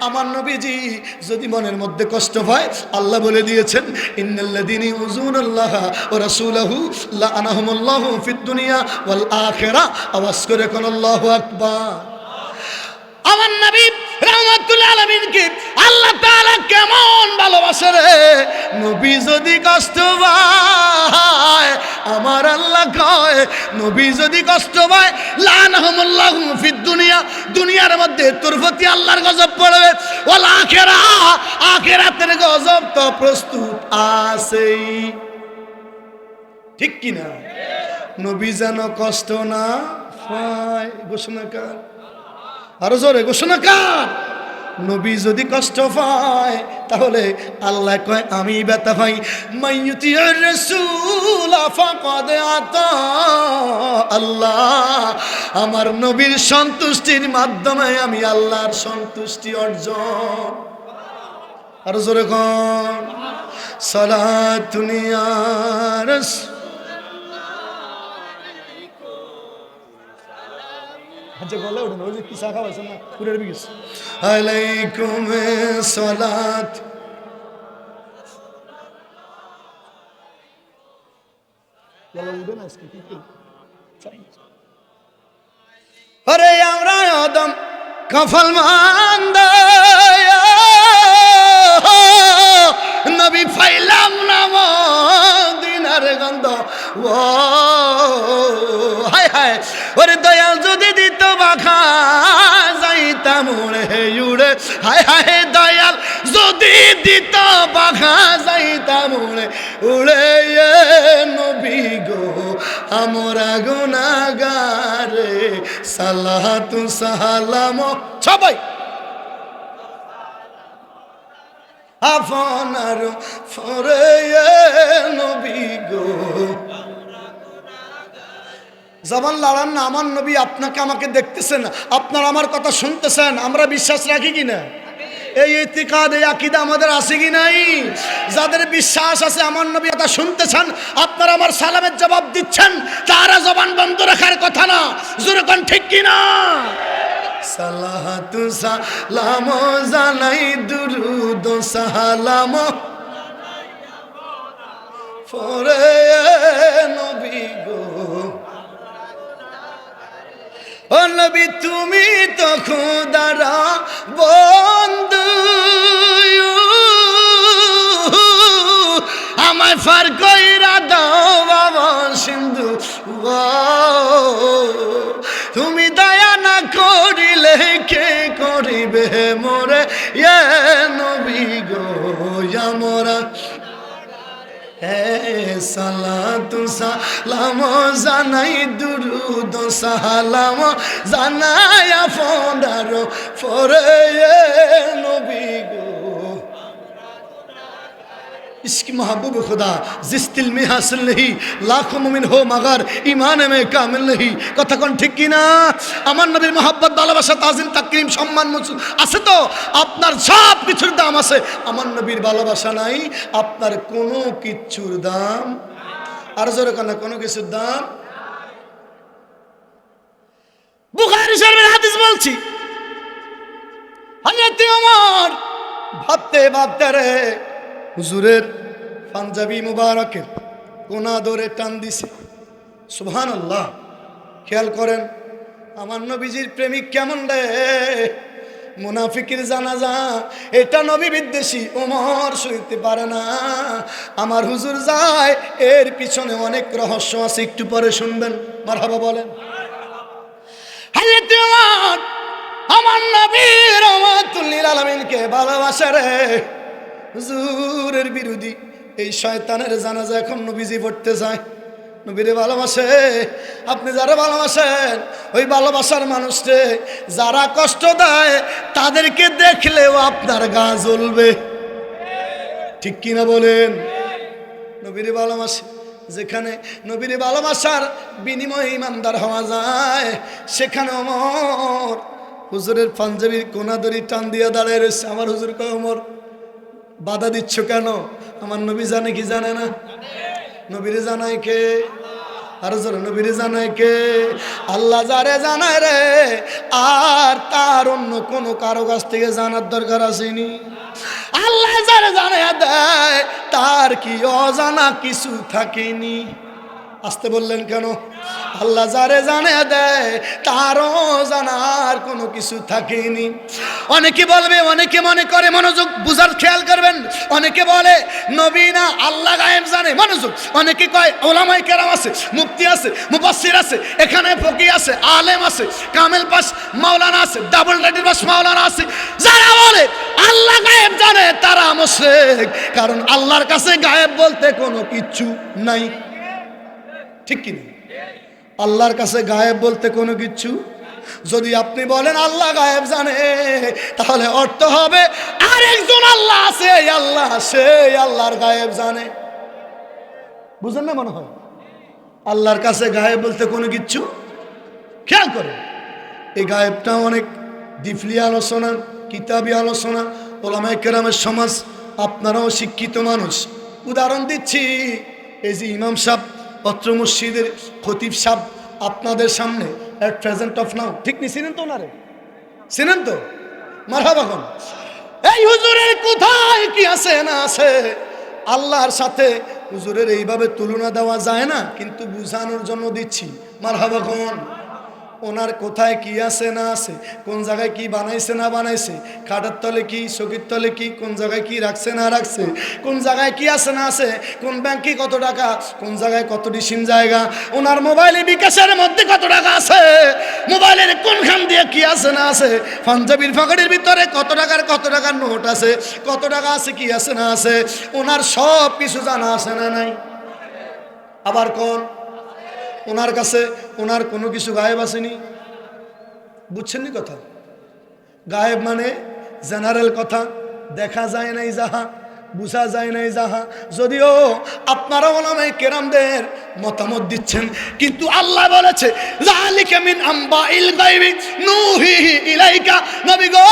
আমার নবীজি যদি মনের মধ্যে কষ্ট পায়, আল্লাহ বলে দিয়েছেন ইন্নাল্লাযীনা ইউযুনাল্লাহ ওয়া রাসূলাহু লাআনাহুমুল্লাহু ফিদ দুনিয়া ওয়াল আখিরাহ। আওয়াজ করে কোন আল্লাহু আকবার। আমার নবী রাহমাতুল আলামিনকে আল্লাহ তাআলা কেমন ভালোবাসে রে। নবী যদি কষ্ট পায়, আমার আল্লাহ কয় নবী যদি কষ্ট পায় লানাহুমুল্লাহু ফিদ দুনিয়া, দুনিয়ার মধ্যে তোর প্রতি আল্লাহর গজব পড়বে, ওয়াল আখিরাহ, আখিরাতের গজব তো প্রস্তুত আছেই। ঠিক কি না? নবী যেন কষ্ট না পায়। ঘোষণা কার? আরো জোরে ঘোষণা কার? নবী যদি কষ্ট পায় তাহলে আল্লাহ কয় আমি ব্যথা পাই। মাইয়ুতির রাসূল ফাকাদ আতা আল্লাহ। আমার নবীর সন্তুষ্টির মাধ্যমে আমি আল্লাহর সন্তুষ্টি অর্জন। আরো জোরে কোন সালাতুন ইয়া রাসূল। আচ্ছা গলা উঠে না, ওই যে কি চা খাওয়াইছেন না পুরের বিগিস আলাইকুম সালাত। গলা উঠে না আজকে কি কি। আরে আমরা আদম কফল মান্দা নবী ফাইলাম না মদিনার গন্ধ। ও হায় হায়, ওরে দয়াল যদি দিত বাখা যাইতাম উড়ে উড়ে। হায় হায়, দয়াল যদি দিত বাখা যাইতাম উড়ে উড়ে। নবী গো আমরা গুনাহগারে সালাতু সালাম। সবাই আপনার ফরে নবী গো। জবান লড়ান না, আমার নবী আপনাকে আমাকে দেখতেছেন, আপনার আমার কথা শুনতেছেন, আমরা বিশ্বাস রাখি কিনা? এই ইতিকাদ, এই আকীদা আমাদের আছে কি নাই? যাদের বিশ্বাস আছে আমার নবী কথা শুনতেছেন, আপনারা আমার সালামের জবাব দিচ্ছেন, তারা জবান বন্ধ রাখার কথা না। জোরে কোন ঠিক কি না? সালাতু সালাম জানাই, দুরুদ সালাম পরে নবী গো। ও নবী তুমি তো খোদার বন্ধু, আমায় ফার কইরা দাও বাবা সিন্ধু। তুমি দয়া না করিলে কে করিবে মোরে ইয়ে নবী গো আমরা। সালাতু সালাম জানাই, দুরুদ সালাম জানাই আপনার পরে নবী গো। इसकी महबूब खुदा जिस दिल में हासिल नहीं लाखों मुमिन हो मगर ईमान में कामिल नहीं। কথা কোন ঠিক কি না? আমার নবীর মহব্বত, ভালোবাসা, তাজিম, তাকরীম, সম্মান আছে তো আপনার সব কিছুর দাম আছে। আমার নবীর ভালোবাসা নাই, আপনার কোনো কিছুর দাম। আর জোরে কোন কোনো কিছুর দাম। বুখারী শরীফের হাদিস বলছি, হযরত ওমর ভাবতে ভাবতে রে হুজুরের পাঞ্জাবি মুবারকের কোনা ধরে টান দিছে। সুবহানাল্লাহ। খেয়াল করেন আমার নবীজির প্রেমিক কেমন রে, মুনাফিকের জানাজা, এটা নবী বিদ্বেষী ওমর সইতে পারে না। আমার হুজুর যায়, এর পিছনে অনেক রহস্য আছে, একটু পরে শুনবেন। মারহাবা বলেন। হযরত ওমর আমার নবী রাহমাতুল লিল আলামিনকে ভালোবাসে রে। হুজুরের বিরোধী এই শয়তানের জানাজা এখন নবীজি পড়তে যায়, নবীরে ভালোবাসে। আপনি যারা ভালোবাসেন ওই ভালোবাসার মানুষকে যারা কষ্ট দেয় তাদেরকে দেখলেও আপনার গা জ্বলবে, ঠিক কিনা বলেন? নবীরে ভালোবাসে, যেখানে নবীর ভালোবাসার বিনিময়ে ইমানদার হওয়া যায় সেখানে ওমর হুজুরের পাঞ্জাবির কোনা ধরে টান দিয়ে দাঁড়িয়ে রয়েছে। আমার হুজুর কয়, ওমর বাধা দিচ্ছ কেন? আমার নবী জানে কি জানে না? নবীরে জানায় কে? আর জোরে নবীরে জানায় কে? আল্লাহ যারে জানায় রে, আর তার অন্য কোনো কারো কাছ থেকে জানার দরকার আসেনি। আল্লাহ যারে জানায় দেয় তার কি অজানা কিছু থাকেনি? আসতে বললেন কেন? আল্লাহ যারে জানে দেয় তারও জানার কোনো কিছু থাকেনি। অনেকে বলবে, অনেকে মনে করে, মনোযোগ বুঝার খেয়াল করবেন, অনেকে বলে নবী না আল্লাহ গায়েব জানে, মনোযোগ। অনেকে কয় ওলামায়ে কেরাম আছে, মুফতি আছে, মুফাসসির আছে, এখানে ফকি আছে, আলেম আছে, কামেল পাস মাওলানা আছে, ডাবল রেডির পাস মাওলানা আছে। যারা বলে আল্লাহ গায়েব জানে তারা মুশরিক, কারণ আল্লাহর কাছে গায়েব বলতে কোনো কিছু নাই, ঠিক কি না? আল্লাহর কাছে গায়েব বলতে কোনো কিছু। যদি আপনি বলেন আল্লাহ গায়েব জানে, তাহলে অর্থ হবে আরেকজন আল্লাহ আছে, এই আল্লাহ সেই আল্লাহর গায়েব জানে। বুঝেন না? মনে হয় আল্লাহর কাছে গায়েব বলতে কোনো কিছু। খেয়াল করেন এই গায়েবটা অনেক ডিপলি আলোচনা, কিতাবি আলোচনা, ওলামায়ে কেরামের সমাজ, আপনারাও শিক্ষিত মানুষ। উদাহরণ দিচ্ছি, এই যে ইমাম সাহেব অত্র মসজিদের খতিব সাহেব আপনাদের সামনে এট প্রেজেন্ট অফ নাও, ঠিক নি? চিনেন তো ওনারে? চিনেন তো? মারহাবা কোন। এই হুজুরের কোথায় কি আছে না আছে আল্লাহর সাথে হুজুরের এইভাবে তুলনা দেওয়া যায় না, কিন্তু বুঝানোর জন্য দিচ্ছি। মারহাবা কোন। ওনার কোথায় কি আছে না আছে, কোন জায়গায় কি বানাইছে না বানাইছে, খাটের তলে কি, চকির তলে কি, কোন জায়গায় কি রাখছে না রাখছে, কোন জায়গায় কি আছে না আছে, কোন ব্যাংকে কত টাকা, কোন জায়গায় কত ডিসিম জায়গা, ওনার মোবাইলে বিকাশের মধ্যে কত টাকা আছে, মোবাইলের কোনখান দিয়ে কি আছে না আছে, পাঞ্জাবির ফাঁকড়ির ভিতরে কত টাকার নোট আছে, কত টাকা আছে, কি আছে না আছে, ওনার সব কিছু জানা আছে না নাই? আবার কোন ওনার কাছে ওনার কোনো কিছু গায়েব আসেনি। বুঝছেন নি কথা? গায়েব মানে জেনারেল কথা, দেখা যায় নাই যাহা, বুঝা যায় নাই যাহা। যদিও আপনারা ওলামায়ে কেরামদের মতামত দিচ্ছেন, কিন্তু আল্লাহ বলেছে যালিকা মিন আম্বাইল গায়বি নূহিহি ইলাইকা। নবী গো,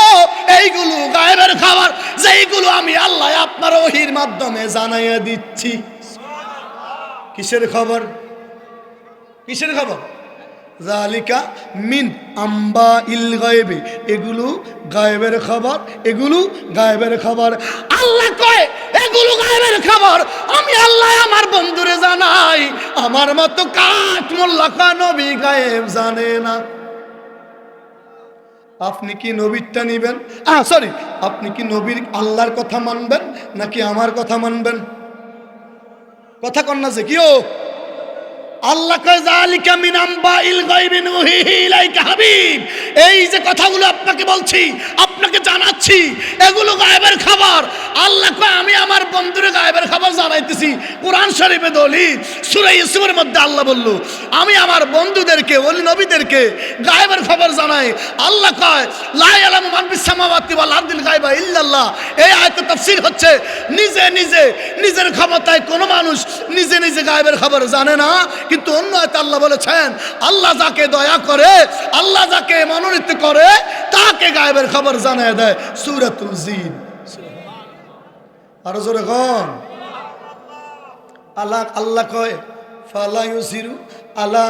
এইগুলো গায়েবের খবর, যেইগুলো আমি আল্লাহ আপনার ওহীর মাধ্যমে জানাইয়া দিচ্ছি। কিসের খবর? কিসের খবর? যালিকা মিন আম্বাইল গায়বি, এগুলো গায়েবের খবর, এগুলো গায়েবের খবর। আল্লাহ কয় এগুলো গায়েবের খবর, আমি আল্লাহ আমার বন্ধুরে জানাই। আমার মতো কাঠ মোল্লা নবী গায়েব জানে না। আপনি কি নবীরটা নিবেন? সরি, আপনি কি নবীর আল্লাহর কথা মানবেন নাকি আমার কথা মানবেন? কথা কন না যে কিও। আল্লাহ কয় যালিকা মিন আম্বাইল গায়বি নূহিহি ইলাইকা হাবিব, এই যে কথাগুলো আপনাকে বলছি, আপনাকে জানাচ্ছি, এগুলো গায়েবের খবর। আল্লাহ কয় আমি আমার বন্ধুরে গায়েবের খবর জানাইতেছি। কোরআন শরীফে দলিল সূরা ইউসুফের মধ্যে আল্লাহ বলল আমি আমার বন্ধুদেরকে, ওলি নবীদেরকে গায়েবের খবর জানাই। আল্লাহ কয় লা ইয়ালামু মান ফিস সামাওয়াতি ওয়াল আরদিল গায়বা ইল্লাল্লাহ। এই আয়াতের তাফসীর হচ্ছে নিজে নিজে নিজের ক্ষমতায় কোনো মানুষ নিজে নিজে গায়েবের খবর জানে না, কিন্তু অন্য আয়াতে আল্লাহ বলেছেন আল্লাহ যাকে দয়া করে, আল্লাহ যাকে মনোনীত করে, তাকে গায়েবের খবর জানায় দেয়। সূরাতুল জিন। আরো জোরে কোন আল্লাহ। আল্লাহ কয় ফালা ইউসিরু আলা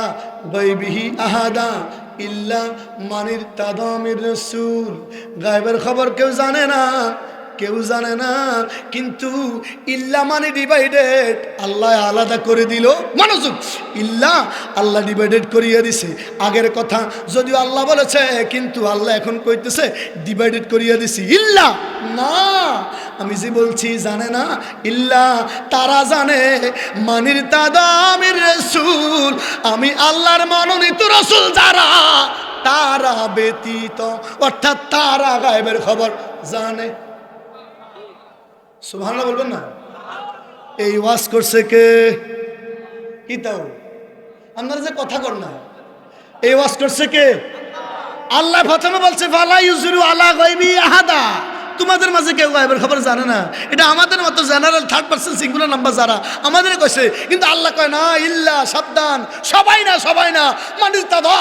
গায়বিহি আহাদা ইল্লা মানির তাদামির রাসূল। গায়েবের খবর কেউ জানে না, কেউ জানে না, কিন্তু ইল্লা মানে ডিভাইডেড, আল্লাহ আলাদা করে দিল। মনোযোগ, ইল্লা আল্লাহ ডিভাইডেড করিয়ে দিছে। আগের কথা যদিও আল্লাহ বলেছে, কিন্তু আল্লাহ এখন কইতেছে ডিভাইডেড করিয়ে দিছি। ইল্লা না, আমি যে বলছি জানে না, ইল্লা তারা জানে মানির তাদামির রাসূল, আমি আল্লাহর মনোনীত রাসূল যারা, তারা ব্যতীত, অর্থাৎ তারা গায়েবের খবর জানে। সুবহানাল্লাহ বলবেন না? এই ওয়াজ করছে কে? কি তাও আপনারা যে কথা কর না, এই ওয়াজ করছে কে? আল্লাহ প্রথমে বলছে ফালা ইউসিরু আলা গায়বি আহাদা, তোমাদের মাঝে কেউ গায়েবের খবর জানে না। এটা আমাদের মতো general third person singular number যারা আমাদের কইছে, কিন্তু আল্লাহ কয় না, ইল্লা সাবধান, সবাই না, সবাই না, মানির তাদা,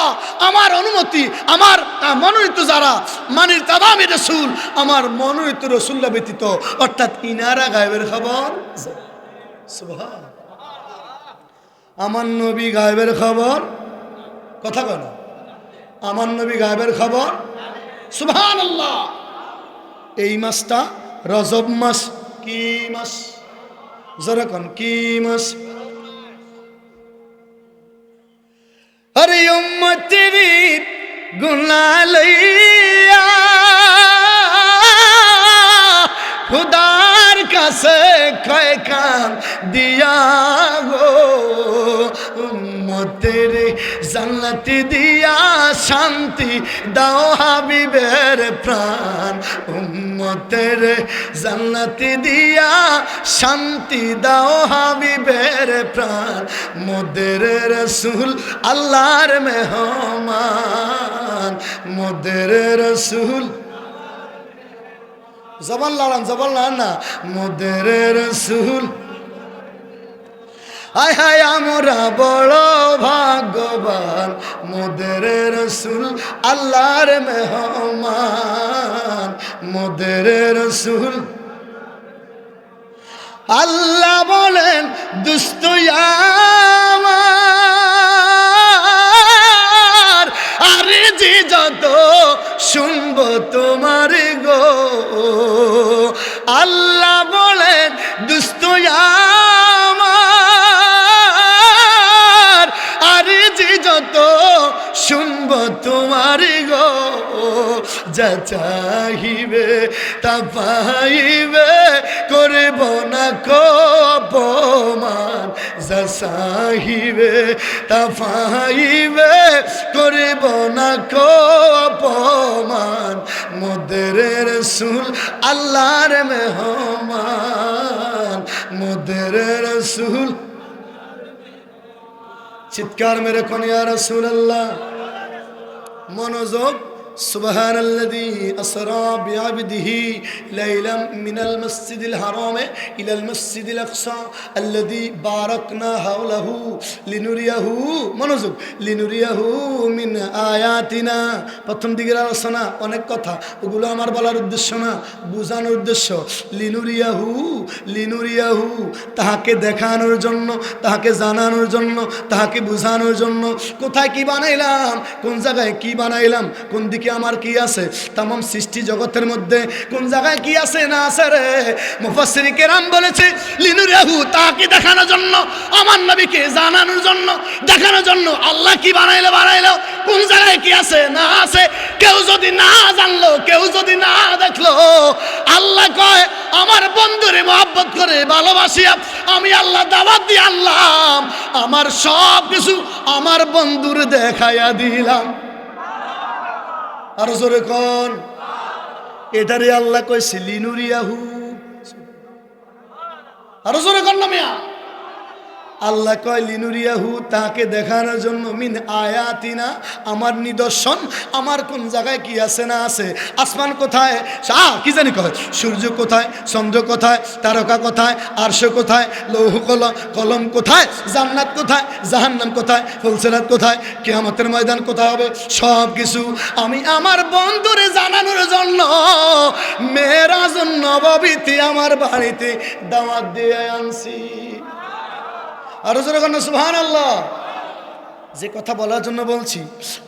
আমার অনুমতি, আমার মনোনীত যারা, মানির তাদা আমি রাসূল, আমার মনোনীত রাসূলরা ব্যতীত, অর্থাৎ ইনারা গায়েবের খবর। সুবহান, আমার নবী গায়েবের খবর, কথা কয় না, আমার নবী গায়েবের খবর। সুবহানাল্লাহ। এই মাসটা রজব মাস। কি মাস? যেরকম কি মাস? আরে উম্মতেরি গুনাহ লইয়া খুদার কাছে কয় কান দিয়া গো, উম্মতের জান্নাত দিয়া শান্তি দাও হাবিবের প্রাণ, উম্মতের জান্নাত দিয়া শান্তি দাও হাবিবের প্রাণ, মোদের রাসূল আল্লাহর মেহমান, মোদের রাসূল, জবান লড়ান, জবান লড়ান না, মোদের রাসূল। হায় হায় আমরা বড় ভাগ্যবান, মোদের রাসূল আল্লাহর মেহমান, মোদের রাসূল। আল্লাহ বলেন দুষ্ট আমার, আরে যে যত শুনব তোমার গো, আল্লাহ বলেন দুষ্ট আমার, আরে যে যত শুনব তোমার গো, যা চাহিবে তা পাইবে, করব না কো অপমান, যা চাহিবে তা পাইবে, করব না কো অপমান, মোদের রাসূল আল্লাহর মেহমান, মোদের রাসূল। চিৎকার মেরে কোন ইয়া রাসূলুল্লাহ। মনোযোগ, সুবহানাল্লাযী আসরা বিআবদিহি লাইলাম মিনাল মাসজিদিল হারাম ইলাল মাসজিদিল আকসা আল্লাযী বারাকনা হাওলাহু লিনুরিয়াহু, মনোযোগ, লিনুরিয়াহু মিন আয়াতিনা। প্রথম দিকের আলোচনা অনেক কথা, ওগুলো আমার বলার উদ্দেশ্য না, বোঝানোর উদ্দেশ্য। লিনুরিয়াহু, লিনুরিয়াহু, তাহাকে দেখানোর জন্য, তাহাকে জানানোর জন্য, তাহাকে বোঝানোর জন্য। কোথায় কি বানাইলাম, কোন জায়গায় কি বানাইলাম, কোন দিকে আমার কি আছে, তামাম সৃষ্টি জগতের মধ্যে কোন জায়গায় কি আছে না আছে রে, মুফাসসির কেরাম বলেছে লিনুরিয়াহু, তাহাকে দেখানোর জন্য, আমার নবীকে জানানোর জন্য, দেখানোর জন্য। আল্লাহ কি বানাইলো, কোন জায়গায় কি আছে না আছে, কেউ যদি না জানলো, কেউ যদি না দেখলো, আল্লাহ কয় আমার বন্ধুরে মহব্বত করে ভালোবাসিয়া আমি আল্লাহ দাওয়াত দিয়ে আনলাম, আমার সব কিছু আমার বন্ধুর দেখাইয়া দিলাম। আর জোরে কোন, এটারে আল্লাহ কইছে লিনুরিয়াহু। আর জোরে কোন না মিয়া, আল্লাহ কয় লিনুরিয়াহু, তাকে দেখানোর জন্য, মিন আয়াতিনা, আমার নিদর্শন, আমার কোন জায়গায় কি আছে না আছে, আসমান কোথায়, কি জানি কয়, সূর্য কোথায়, চন্দ্র কোথায়, তারকা কোথায়, আরশ কোথায়, লৌহ কলম কোথায়, জান্নাত কোথায়, জাহান্নাম কোথায়, ফুলসিরাত কোথায়, কিয়ামতের ময়দান কোথায় হবে, সব কিছু আমি আমার বন্ধুরে জানানোর জন্য মেরাজ নববীতে আমার বাড়িতে দাওয়াত দিয়ে আনছি। আর যখন সুবহানাল্লাহ, যে কথা বলার জন্য বলছি,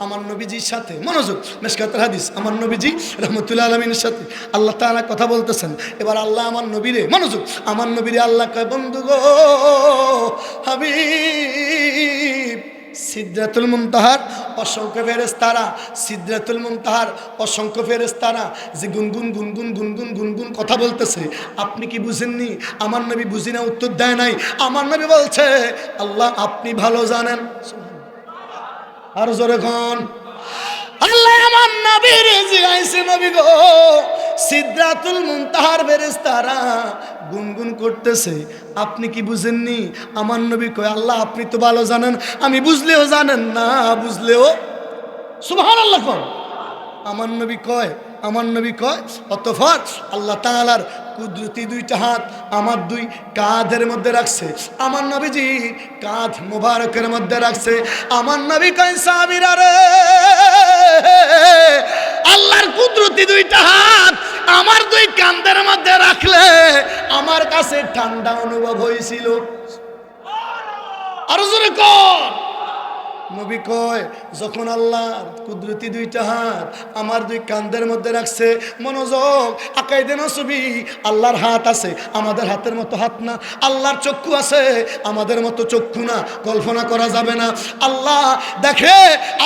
আমার নবীজির সাথে, মনোযোগ, মিশকাতুল হাদিস, আমার নবীজি রাহমাতুল্লাহ আলামিনের সাথে আল্লাহ তাআলা কথা বলতেছেন। এবার আল্লাহ আমার নবীরে, মনোযোগ, আমার নবীরে আল্লাহ কয়, বন্ধু গো হাবিব, সিদরাতুল মুনতাহার অসংখ্য ফেরেশতারা, সিদরাতুল মুনতাহার অসংখ্য ফেরেশতারা যে গুনগুন গুনগুন গুনগুন গুনগুন কথা বলতেছে, আপনি কি বুঝেননি? আমার নবী বুঝি না উত্তর দেয় নাই। আমার নবী বলছে আল্লাহ আপনি ভালো জানেন। আর জোরে কোন, আল্লাহ আমার নবীর জিগাইছে, নবী গো সিদরাতুল মুনতাহার ফেরেশতারা গুনগুন করতেছে, আপনি কি বুঝেননি? আমার নবী কয় আল্লাহ আপনি তো ভালো জানেন, আমি বুঝলেও জানেন না বুঝলেও। সুবহানাল্লাহ কোন, আমার নবী কয় অতঃপর আল্লাহ তাআলার কুদরতি দুইটা হাত আমার দুই কাঁধের মধ্যে রাখছে, আমার নবীজি কাঁধ মোবারকের মধ্যে রাখছে। আমার নবী কয় সাহাবীরা রে, আল্লাহর কুদরতি দুইটা হাত আমার দুই কাঁধের মধ্যে রাখলে আমার কাছে ঠান্ডা অনুভব হয়েছিল। আর জোরে কর, নবী কয় যখন আল্লাহর কুদরতি দুইটা হাত আমার দুই কাঁধের মধ্যে রাখছে, মনোযোগ, আকাইদে নসবি, আল্লাহর হাত আছে আমাদের হাতের মতো হাত না, আল্লাহর চক্ষু আছে আমাদের মতো চক্ষু না, কল্পনা করা যাবে না। আল্লাহ দেখে,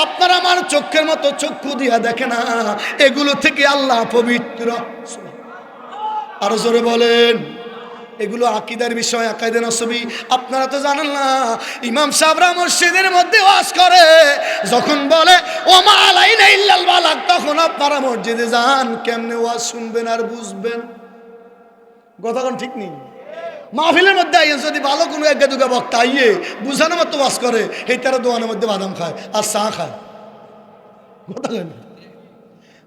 আপনার আমার চক্ষের মতো চক্ষু দিয়া দেখে না, এগুলো থেকে আল্লাহ পবিত্র। আরো জোরে বলেন, এগুলো আকীদার বিষয়, আকাইদে নসবি। আপনারা তো জানেন না, ইমাম সাহেবরা মসজিদের মধ্যে ওয়াজ করে, যখন বলে ওমা আলাইনা ইল্লাল বালাগ, তখন আপনারা মসজিদে যান, কেমনে ওয়াজ শুনবেন আর বুঝবেন? কথা কোন ঠিক নেই। মাহফিলের মধ্যে আইয়ে যদি ভালো কোনো এক দুগা বক্তা আইয়ে বুঝানোর মতো ওয়াজ করে, এই তারা দোকানের মধ্যে বাদাম খায় আর চা খায়। কথা কেন,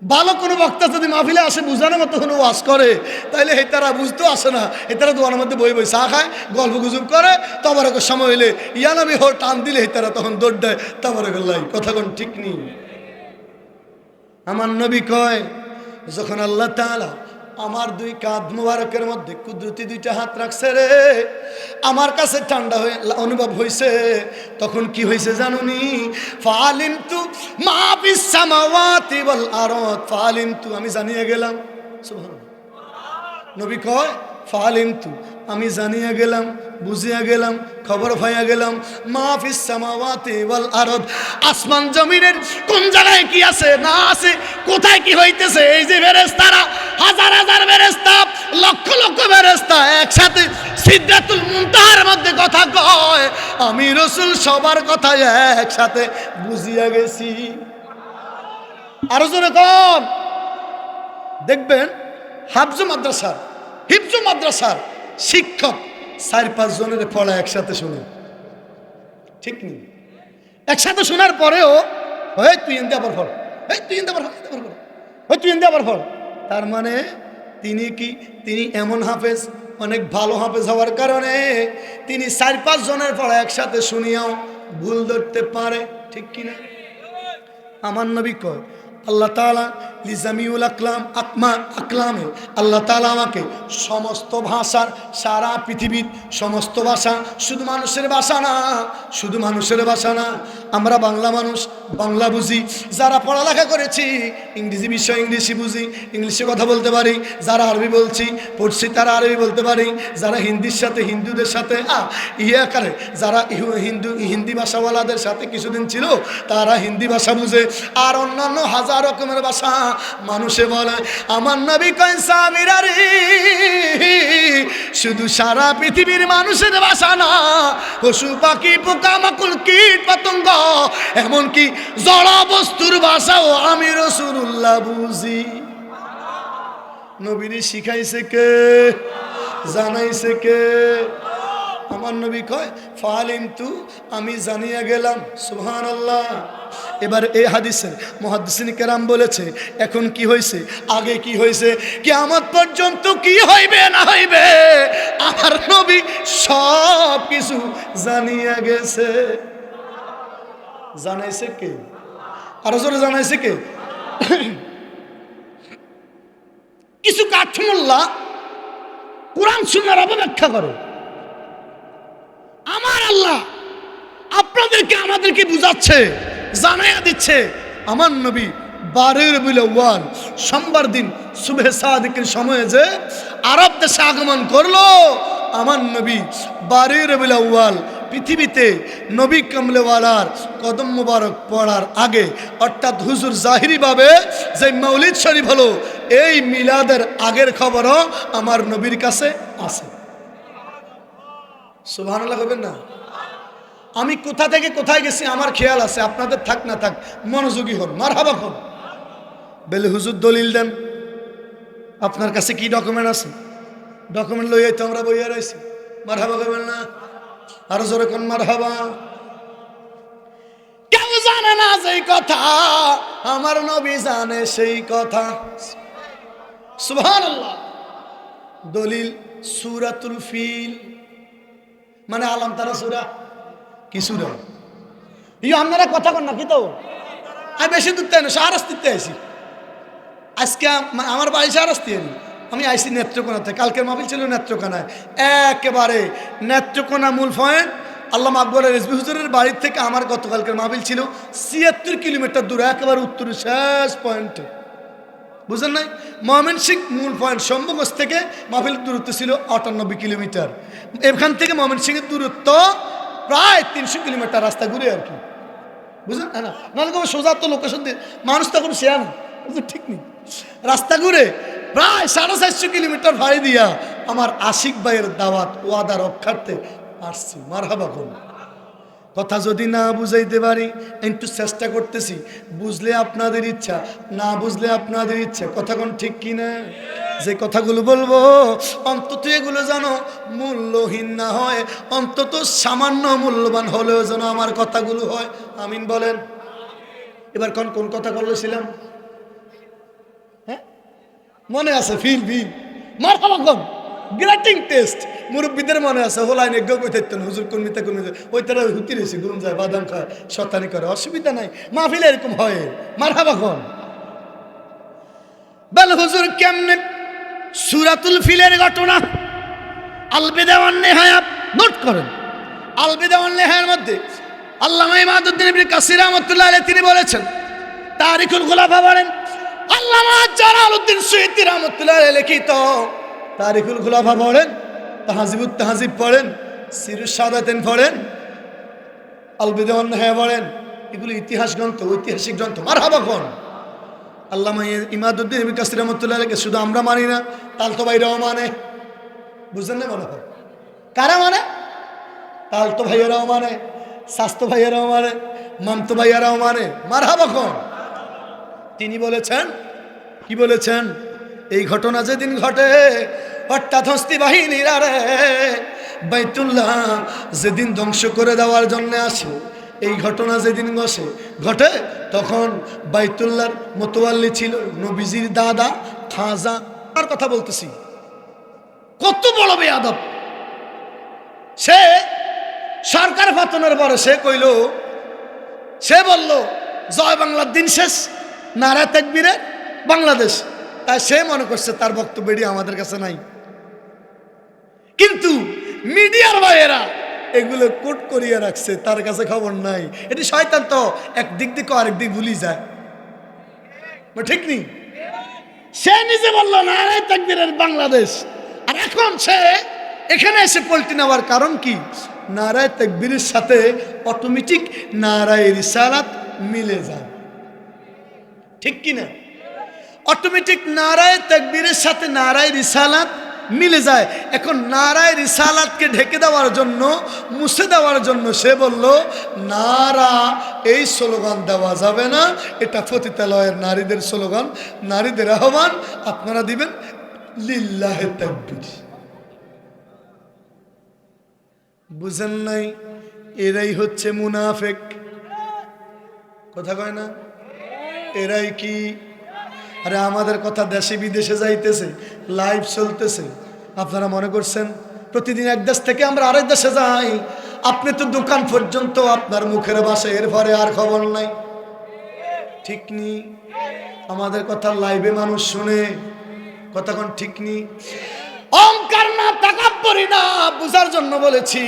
ভালো কোনো বক্তা যদি মাহফিলে আসে বুঝানোর মতো কোনো ওয়াজ করে, তাহলে এই তারা বুঝতেও আসে না, এই তারা দোকানের মধ্যে বই বই চা খায়, গল্প গুজব করে, তারপরে সময় হইলে ইয়ানামি হো টান দিলে এই তারা তখন দৌড় দেয়, তারপরে গেলাই। কথা কোন ঠিক নেই। আমার নবী কয় যখন আল্লাহ তাআলা আমার দুই কাঁধ মুবারকের মধ্যে কুদরতি দুইটা হাত রাখছে রে, আমার কাছে ঠান্ডা হয়ে অনুভব হয়েছে। তখন কি হয়েছে জানুনি? ফালিমতু মা ফিস সামাওয়াতি ওয়াল আরদ, ফালিমতু আমি জানিয়ে গেলাম। সুবহানাল্লাহ, নবী কয় ফালিমতু আমি জানিয়ে গেলাম, বুঝিয়া গেলাম, খবর পাইয়া গেলাম, মা ফিস সামাওয়াতি ওয়াল আরদ, আসমান জমিনের কোন জায়গায় কি আছে না আছে, কোথায় কি হইতেছে। এই যে ফেরেশতারা, হাজার হাজার ফেরেশতা, লক্ষ লক্ষ ফেরেশতা একসাথে সিদরাতুল মুনতাহার মধ্যে কথা কয়, আমি রাসূল সবার কথা একসাথে বুঝিয়া গেছি। আরো জোরে কোন, দেখবেন হিফজ মাদ্রাসার শিক্ষক 4-5 জনের পড়া একসাথে শুনে, ঠিক নেই? একসাথে শোনার পরেও হয় তুই এনতে আবার পড়, এই তুই ইন্দে আবার ওই তুই ইন্দে আবার ফল। তার মানে তিনি এমন হাফেজ, অনেক ভালো হাফেজ হওয়ার কারণে তিনি 4-5 জনের পড়া একসাথে শুনিয়াও ভুল ধরতে পারে, ঠিক কিনা? আমার নবী কয় আল্লাহ তাআলা লিজামিউল আকলামে আল্লাহ তাআলা আমাকে সমস্ত ভাষার, সারা পৃথিবীর সমস্ত ভাষা, শুধু মানুষের ভাষা না, আমরা বাংলা মানুষ, বাংলা বুঝি, যারা পড়ালেখা করেছি ইংরেজি বিষয় ইংলিশে বুঝি, ইংলিশে কথা বলতে পারি, যারা আরবি পড়ছি তারা আরবি বলতে পারি, যারা হিন্দুদের সাথে যারা হিন্দি ভাষাওয়ালাদের সাথে কিছুদিন ছিল তারা হিন্দি ভাষা বুঝে, আর অন্যান্য হাজার রকমের ভাষা মানুষে বলে। আমার নবী কয় সামিরা রে, শুধু সারা পৃথিবীর মানুষের ভাষা না, পশু পাখি পোকামাকড় কীট পতঙ্গ এমনকি জড় বস্তুর ভাষাও আমি রাসূলুল্লাহ বুঝি। নবীরে শিখাইছে কে? জানাইছে কে? আমার নবী কয় ফালিমতু, আমি জানিয়া গেলাম। সুবহানাল্লাহ। এবার এই হাদিসের মুহাদ্দিসিন কেরাম বলেছে এখন কি হয়েছে, আগে কি হয়েছে, কিয়ামত পর্যন্ত কি হইবে না হইবে আমার নবী সব কিছু জানিয়া গেছে। জানাইছে কে? আরো জোরে জানাইছে কে? কিছু কাঠমোল্লা কোরআন সুন্নাহর অপব্যাখ্যা করে। আমার আল্লাহ আপনাদেরকে আমাদেরকে বুঝাচ্ছে, জানাইয়া দিচ্ছে। আমার নবী 12 রবিউল আউয়াল সোমবার দিন সুবহে সাদিকের সময়ে যে আরব দেশে আগমন করলো, আমার নবী 12 রবিউল আউয়াল পৃথিবীতে নবী কামলেওয়ালার কদম মুবারক পড়ার আগে, অর্থাৎ হুজুর জাহিরিভাবে যে মাউলিদ শরীফ হলো, এই মিলাদের আগের খবরও আমার নবীর কাছে আছে। সুবহানাল্লাহ কইবেন না? আমি কোথা থেকে কোথায় গেছি আমার খেয়াল আছে, আপনাদের থাক না থাক মনোযোগী হন, মারহাবা হন। বলে হুজুর দলিল দেন, আপনার কাছে কি ডকুমেন্ট আছে? ডকুমেন্ট লইয়াই তো আমরা বইয়া রয়েছি। মারহাবা কইবেন না? আরো জোরে কোন মারহাবা। কেউ জানে না সেই কথা, আমার নবী জানে সেই কথা। সুবহানাল্লাহ। দলিল সূরাতুল ফিল, মানে আলম তারা সূরা কি সূরা? ইয়ে আপনারা কথা কন না কি? তো আমি বেশি দূর তাই না, শাহরাস্তিতে আইছি আজকে। আমার বাড়ি শাহরাস্তি, আমি আইসি নেত্রকোনাতে। কালকের মাহফিল ছিল নেত্রকোনায়, একেবারে নেত্রকোনা মূল পয়েন্ট। আল্লামা আকবর রিজভী হুজুরের বাড়ির থেকে আমার গতকালকের মাহফিল ছিল 76 কিলোমিটার দূরে, একেবারে উত্তরের শেষ পয়েন্টে। বুঝলেন নাই? ময়মনসিংহ মূল পয়েন্ট শম্ভুগঞ্জ থেকে মাহফিল দূরত্ব ছিল 98 কিলোমিটার। এখান থেকে ময়মনসিংহের দূরত্ব প্রায় 300 কিলোমিটার রাস্তা ঘুরে আর কি। বুঝলেন না? নাহলে সোজা তো লোকেশন দিয়ে মানুষ তখন শেয়ার ঠিক নেই, রাস্তা ঘুরে প্রায় 450 কিলোমিটার ভাড়ি দিয়া আমার আশিক ভাইয়ের দাওয়াত ওয়াদা রক্ষার্থে আসছি। মারহাবা কোন কথা যদি না বুঝাইতে পারি, একটু চেষ্টা করতেছি, বুঝলে আপনাদের ইচ্ছা, না বুঝলে আপনাদের ইচ্ছা। কথা কোন ঠিক কিনা? যে কথাগুলো বলবো অন্তত এগুলো যেন মূল্যহীন না হয়, অন্তত সামান্য মূল্যবান হলেও যেন আমার কথাগুলো হয়। আমিন বলেন। এবার কোন কথা বলেছিলাম? হ্যাঁ মনে আছে? ফিল মারহাবা কোন গ্রেটিং টেস্ট মুরব্বীদের মনে আছে। হোলাই নেগ্য কই থাকতেন হুজুর কর্মীতে ওই তারা হুতি রয়েছে, গুরুম যায়, বাদাম খায়, শতানি করে, অসুবিধা নাই, মাহফিলে এরকম হয়। মারহাবা কোন বল হুজুর কেমনে? সূরাতুল ফিলের ঘটনা আল বিদা ওয়ান নিহায়া নোট করেন। আল বিদা ওয়ান নিহায়ার মধ্যে আল্লামা ইমাদউদ্দিন ইবনে কাসির রাহমাতুল্লাহ আলাইহি তিনি বলেছেন, তারিখুল খুলাফা বলেন, আল্লামা জালালউদ্দিন সুয়ুতী রাহমাতুল্লাহ আলাইহি লিখিত তারিখুল খুলাফা পড়েন, তাহজিবুত তাহজিব পড়েন, সিরুস সাদাতেন পড়েন, আল বিদা ওয়ান নিহায়া পড়েন। এগুলো ইতিহাস গ্রন্থ, ঐতিহাসিক গ্রন্থ। মারহাবা কোন আল্লামা ইমাদউদ্দিন ইবনে কাসির রাহমাতুল্লাহ আলাইহি শুধু আমরা মানি না, তালতো ভাইরাও মানে। বুঝলেন না? মনে হয় কারা মানে? তালতো ভাইয়েরাও মানে, স্বাস্থ্য ভাইয়েরাও মানে, মামতো ভাইয়েরাও মানে। মারহাবা কোন তিনি বলেছেন, কি বলেছেন? এই ঘটনা যেদিন ঘটে, অর্থাৎ হস্তি বাহিনীরা রে বাইতুল্লাহ যেদিন ধ্বংস করে দেওয়ার জন্য আসে, এই ঘটনা যেদিন ঘটে তখন বাইতুল্লাহর মোতওয়াল্লি ছিল নবীজির দাদা খাজা। আর কথা বলতেছি, কত বড় বেয়াদব সে। সরকার পতনের পরে সে বলল জয় বাংলার দিন শেষ, নারা তাকবীরে বাংলাদেশ। তাই সে মনে করছে তার বক্তব্য এটি আমাদের কাছে নাই, কিন্তু মিডিয়ার ভাইয়েরা এগুলো কোট করিয়ে রাখছে, তার কাছে খবর নাই। এটি শয়তান তো একদিক দিয়ে আরেক দিক ভুলি যায়, ঠিক নেই? সে নিজে বলল নারায়ে তাকবীরের বাংলাদেশ, আর এখন সে এখানে এসে পল্টি নেওয়ার কারণ কি? নারায়ে তাকবীরের সাথে অটোমেটিক নারায়ে রিসালাত মিলে যায়, ঠিক কিনা? অটোমেটিক নারায়ে তাকবীরের সাথে নারায়ে রিসালাত মিলে যায়। এখন নারায়ে রিসালাতকে ঢেকে দেওয়ার জন্য, মুছে দেওয়ার জন্য সে বলল নারা এই স্লোগান দেওয়া যাবে না, এটা পতিতালয়ের নারীদের স্লোগান, নারীদের আহ্বান, আপনারা দিবেন লিল্লাহে তাকবীর। বুঝেন নাই? এরাই হচ্ছে মুনাফিক, কথা কয় না? এরাই কি? আরে আমাদের কথা দেশে বিদেশে যাইতেছে, লাইভ চলতেছে। আপনারা মনে করছেন প্রতিদিন এক দেশ থেকে আমরা আরেক দেশে যাই? আপনি তো দোকান পর্যন্ত আপনার মুখের ভাষা, এর পরে আর খবর নাই, ঠিক নি? আমাদের কথা লাইভে মানুষ শুনে, কথা কোন ঠিক নি? অহংকার না, তাকাব্বুরি না, বুঝার জন্য বলেছি।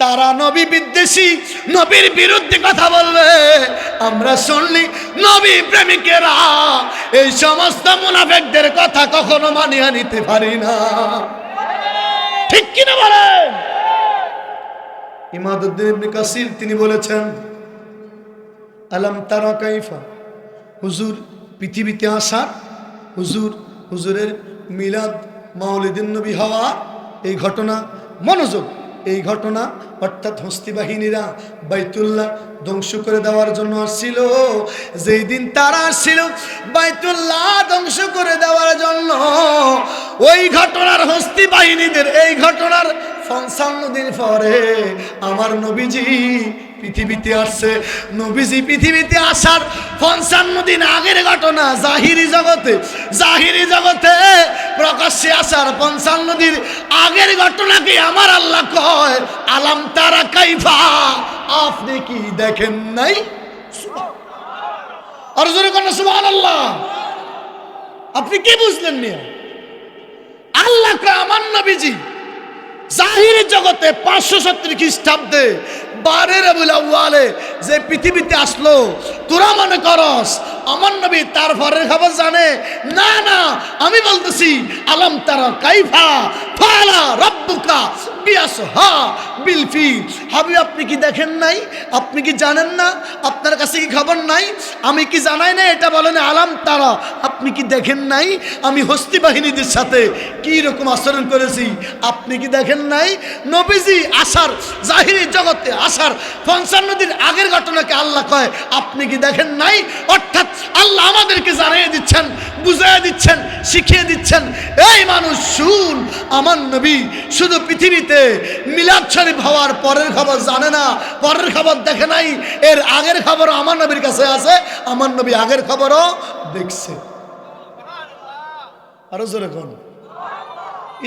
তারা নবী বিদ্বেষী, নবীর বিরুদ্ধে কথা বলবে, আমরা শুনলি নবী প্রেমিকেরা এই সমস্ত মুনাফিকদের কথা কখনো মানিয়ে নিতে পারি না, ঠিক কিনা বলেন? ইমাদউদ্দিন ইবনে কাসির তিনি বলেছেন আলাম তারা কাইফা, হুজুর পৃথিবীতে আসার, হুজুরের মিলাদ মাউলিদুন নবী হওয়া এই ঘটনা, মনোযোগ, এই ঘটনা অর্থাৎ হস্তি বাহিনীরা বাইতুল্লাহ ধ্বংস করে দেওয়ার জন্য আসছিল। যেই দিন তারা আসছিল বাইতুল্লাহ ধ্বংস করে দেওয়ার জন্য, ওই ঘটনার হস্তি বাহিনীদের এই ঘটনার ৫৫ দিন পরে আমার নবীজি পৃথিবীতে আসছে। নবীজি পৃথিবীতে আসার ৫৫ দিন আগের ঘটনা, জাহিরি জগতে প্রকাশ্যে আসার ৫৫ দিন আগের ঘটনাকে আমার আল্লাহ কয় আলাম তারা কাইফা, আপনি কি দেখেন নাই? আর জোরে কোন সুবহানাল্লাহ। আপনি কি বুঝলেন মিয়া? আল্লাহ কয় আমার নবীজি জাহিরি জগতে ৫৭০ খ্রিস্টাব্দে ১২ রবিউল আউয়ালে যে পৃথিবীতে আসলো, তোরা মনে করস আমার নবী তার পরের খবর জানে? না না, আমি বলতেছি আলাম তারা কাইফা ফাআলা রাব্বুকা বিআসহাবিল ফিল। হাবিব আপনি কি দেখেন নাই? আপনি কি জানেন না? আপনার কাছে কি খবর নাই? আমি কি জানাই না? এটা বলেন আলাম তারা, আপনি কি দেখেন নাই আমি হস্তি বাহিনীদের সাথে কি রকম আচরণ করেছি? আপনি কি দেখেন নাই? নবীজি আসার, জাহিরি জগতে আসার ৫৫ দিন আগের ঘটনাকে আল্লাহ কয় আপনি কি দেখেন নাই? অর্থাৎ আল্লাহ আমাদেরকে জানিয়ে দিচ্ছেন, বুঝিয়ে দিচ্ছেন, শিখিয়ে দিচ্ছেন, এই মানুষ শুন, আমার নবী শুধু পৃথিবীতে মিলাদ শরীফ হওয়ার পরের খবর জানে না, পরের খবর দেখে নাই, এর আগের খবরও আমার নবীর কাছে আছে, আমার নবী আগের খবরও দেখছে। আরো জোরে কোন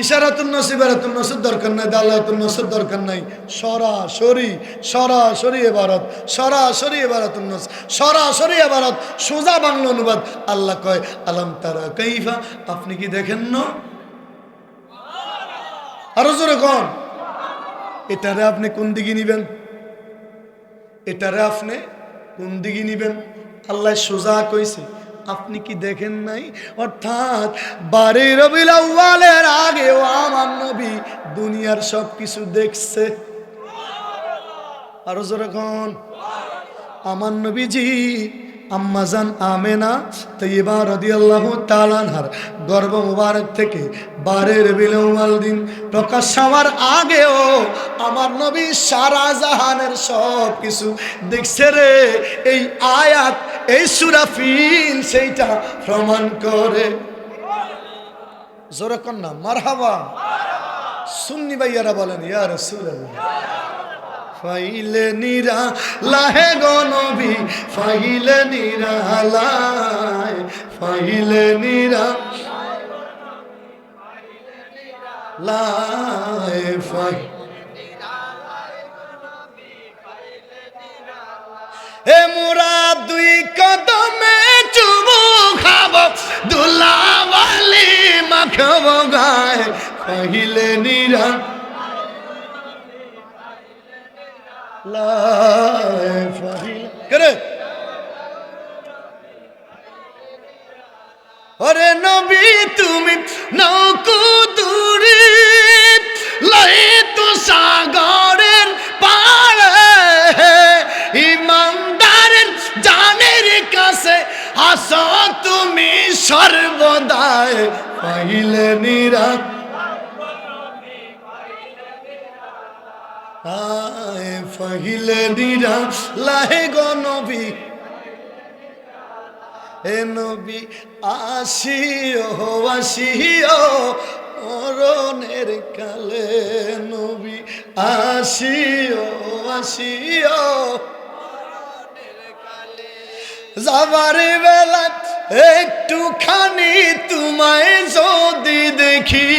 ইশারাতুন নসিবারাতুন নসিব দরকার নাই, দালাতুন নসিব দরকার নাই, সরাসরি ইবারত, সরাসরি ইবারাতুন নস, সরাসরি ইবারত, সোজা বাংলা অনুবাদ। আল্লাহ কয় আলাম তারা কাইফা, আপনি কি দেখেন না? আরো জোরে কোন। এটারে আপনি কোন দিকে নিবেন? এটারে আপনি কোন দিকে নিবেন? আল্লাহ সোজা কইছে আপনি কি দেখেন নাই? অর্থাৎ ১২ রবিউল আউয়ালের আগেও আমার নবী দুনিয়ার সব কিছু দেখছে। আরো জোরে কোন। আমার নবীজি আম্মাজান আমেনা তাইয়্যিবা রাদিয়াল্লাহু তাআলা আনহার গর্ভ মুবারক থেকে ১২ রবিউল আউয়াল দিন প্রকাশ হওয়ার আগেও আমার নবী সারা জাহানের সব কিছু দেখছে রে। এই আয়াত, এই সূরা ফিল সেইটা প্রমাণ করে। জোরে কন্না মারহাবা। সুন্নি ভাইয়ারা বলেন ইয়া রাসূলুল্লাহ। ফাইলে নিরা লাহে গো নবী ফাইলে নিরা লাই ফাইলে নিরা লাই ফাই হে মোরা দুই কদমে চুমু খাব দুলাওয়ালি মাখব গায় ফাইলে নিরা লাই ফাইলে করে ওরে নবী তুমি নৌকুদুরি লাই তো সাগরের পাড়ে ইমানদারের জানের কাছে আসো তুমি সর্বদাই পাইলে নিরা আয় পাইলে নিরা লাহে গো নবী হে নবী আসিও আসিও মরণের কালে নবী আসিও আসিও যাবার বেলা একটুখানি তোমায় যদি দেখি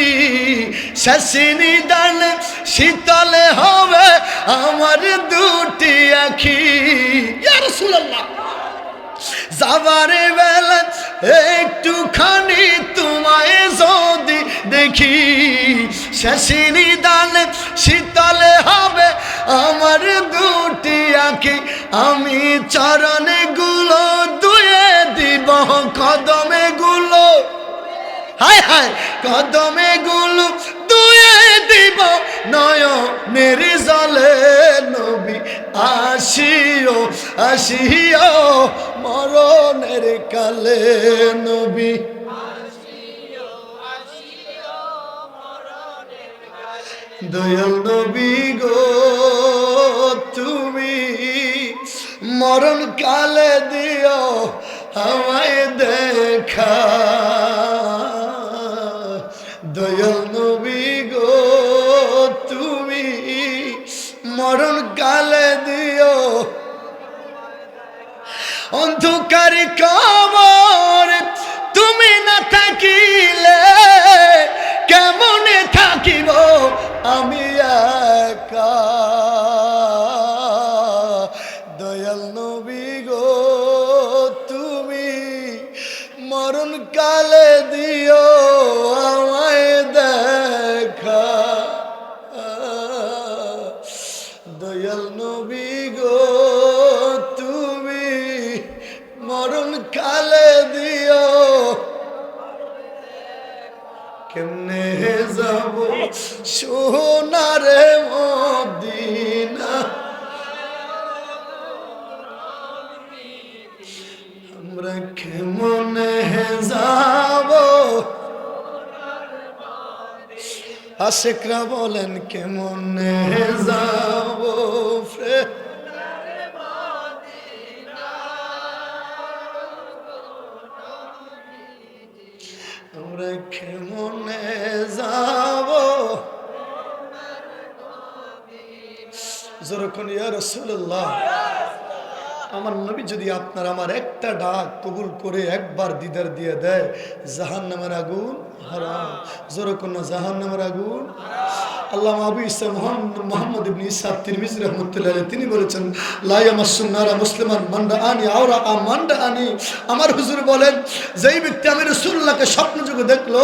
শেষিনী দান শীতলে হবে আমার দুটি আখি ইয়া রাসূলুল্লাহ যাবার বেলা একটুখানি তোমায় যদি দেখি শেষিনী দান শীতলে হবে আমার দুটি আঁখি আমি চরণে গুলো ধুয়ে দিব কদমে গুলো হায় হায় কদমে গুলো ধুয়ে দিব নয়নের জলে নবী আসিও আসিও মরণের কালে নবী দয়াল নবী গো তুমি মরণ কালে দিও আমায় দেখা দয়াল নবী গো তুমি মরণ কালে দিও অন্ধকার কবর তুমি না থাকিলে কেমনে থাকিব আমি একা দয়াল নবী গো তুমি মরণ কালে দিও আমায় দেখা দয়াল নবী গো তুমি মরণ কালে দিও কেমনে যাব সোনারে মদিনা আমরা কেমনে যাব আশিকরা বলেন কেমনে যাব আমরা কেমনে যাব যখন ইয়া রাসূলুল্লাহ আমার নবী যদি আপনার আমার একটা ডাক কবুল করে একবার দিদার দিয়ে দেয় জাহান্নামের আগুন হারাম যখন না জাহান্নামের আগুন আল্লামা আবু ইসা মুহাম্মদ ইবনে ইসা তিরমিজি রাহমাতুল্লাহ আলাইহি তিনি বলেছেন লা ইয়ামাসসুন নারা মুসলিমান মান রাআনি আওরা মান রাআনি আমার হুজুর বলেন যেই ব্যক্তি আমি রাসূলুল্লাহকে স্বপ্ন যুগে দেখলো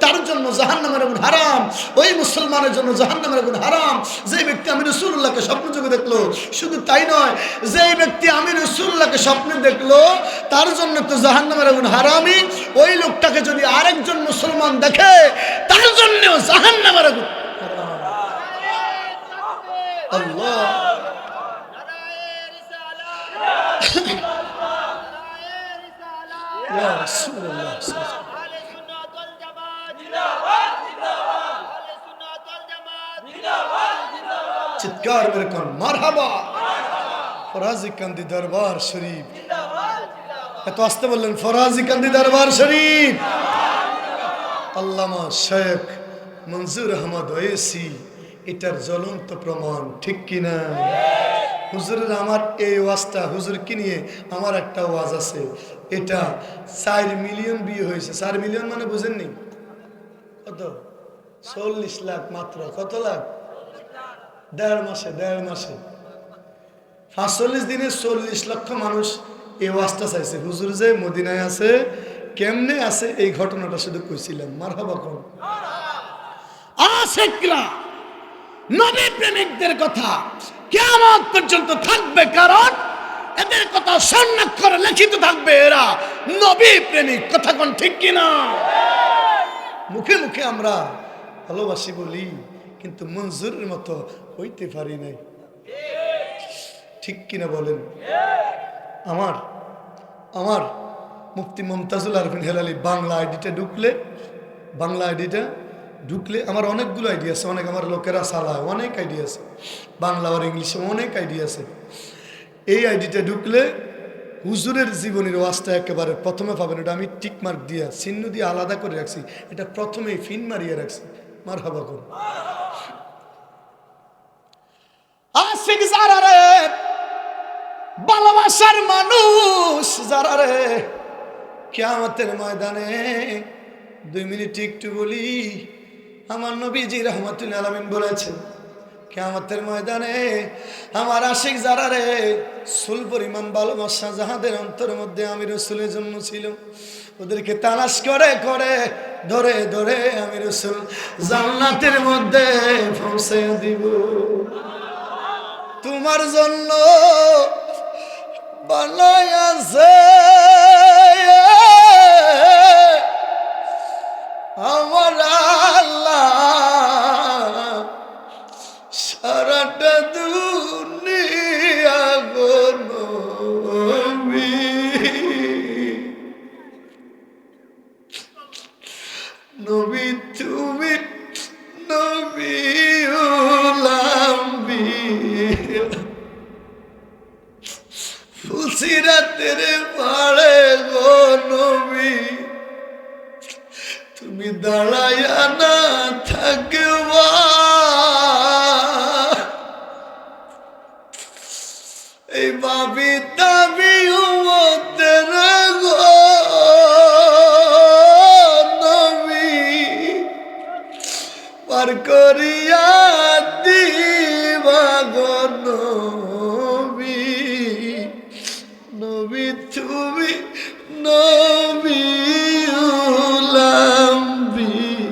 তার জন্য জাহান্নামের আগুন হারাম ওই মুসলমানের জন্য জাহান্নামের আগুন হারাম যেই ব্যক্তি আমি রাসূলুল্লাহকে স্বপ্ন যুগে দেখলো শুধু তাই নয় যেই ব্যক্তি আমি রাসূলুল্লাহকে স্বপ্নে দেখলো তার জন্য তো জাহান্নামের আগুন হারামই ওই লোকটাকে যদি আরেকজন মুসলমান দেখে তার জন্যও জাহান্নামের আগুন আল্লাহ ইয়া রাসূলুল্লাহ চিৎকার মেরে কোন মারহাবা ফরাজি কান্দি দরবার শরীফ এত আসতে বললেন ফরাজি কান্দি দরবার শরীফ আল্লামা শেখ মনজুর আহমদ ওয়েসি এটার জ্বলন্ত প্রমাণ, ঠিক কিনা? হুজুরের আমার এই ওয়াজটা, হুজুরকে নিয়ে আমার একটা ওয়াজ আছে, এটা 4 মিলিয়ন ভিউ হয়েছে। 4 মিলিয়ন মানে বুঝেননি কত? 40 লাখ মাত্র। কত লাখ? 1.5 মাসে 45 দিনে 40 লক্ষ মানুষ এই ওয়াজটা চাইছে। হুজুর যে মদিনায় আছে, কেমনে আছে, এই ঘটনাটা শুধু কইছিলাম। মারহাবা কোন আশিকরা নবী প্রেমিকদের কথা কিয়ামত পর্যন্ত থাকবে, কারণ এদের কথা স্বর্ণাক্ষরে লিখিত থাকবে, এরা নবী প্রেমিক। কথা কোন ঠিক কিনা? মুখে মুখে আমরা ভালোবাসি বলি, কিন্তু মঞ্জুরের মতো হইতে পারি নাই, ঠিক কিনা বলেন? আমার আমার মুফতি মুমতাজুল আরফিন হেলালি বাংলা আইডিটা ঢুকলে আমার অনেকগুলো আইডিয়া আছে, অনেক আমার লোকেরা চালায়, অনেক আইডিয়া আছে, বাংলা আর ইংলিশে অনেক আইডিয়া আছে। এই আইডিটা ঢুকলে হুজুরের জীবনের ওয়াজটা একেবারে প্রথমে পাবেন। এটা আমি টিক মার্ক দিয়া চিহ্ন দিয়ে আলাদা করে রাখছি, এটা প্রথমেই ফিন মারিয়ে রাখছি। মারহাবা করুন। আশিক যারা রে, ভালোবাসার মানুষ যারা রে, কিয়ামতের ময়দানে 2 মিনিট একটু বলি, আমার নবীজি রাহমাতুল্লিল আলামিন বলেছেন, কিয়ামতের ময়দানে আমার আশিক যারা রে, সুল পরিমাণ ভালোবাসা যাহাদের অন্তরের মধ্যে আমি রাসূলের জন্য ছিল, ওদেরকে তালাশ করে করে ধরে ধরে আমি রাসূল জান্নাতের মধ্যে পৌঁছে দিব। তোমার জন্য বানাইছে আমার আল্লাহ, সারাটা দুনিয়া গো নবী, নবী তুমি নবীউল আম্বিয়া, ফুলসিরাতের পাড়ে গো নবী, তুমি দাঁড়াইয়া না থাকবা, এই ভাবি দাবি উম্মতের গো নবী, পার করিয়া দিবা গো নবী, নবী তুমি নবীউল আম্বিয়া,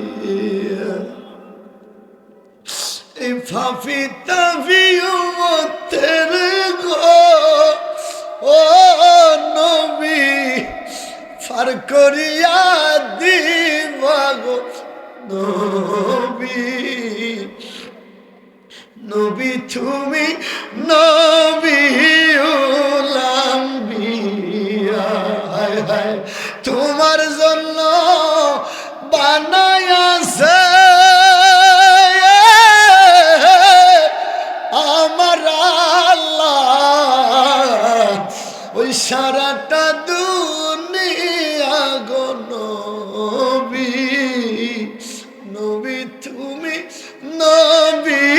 এই ফাফি তাফি উম্মতের গো ও নবী, পার করিয়া দিবা গো নবী, নবী তুমি নবীউল আম্বিয়া, হায় হায় তোমার জন্য বানাইছে আমার আল্লাহ, ওই সারাটা দুনিয়া গো নবী, নবী তুমি নবীউল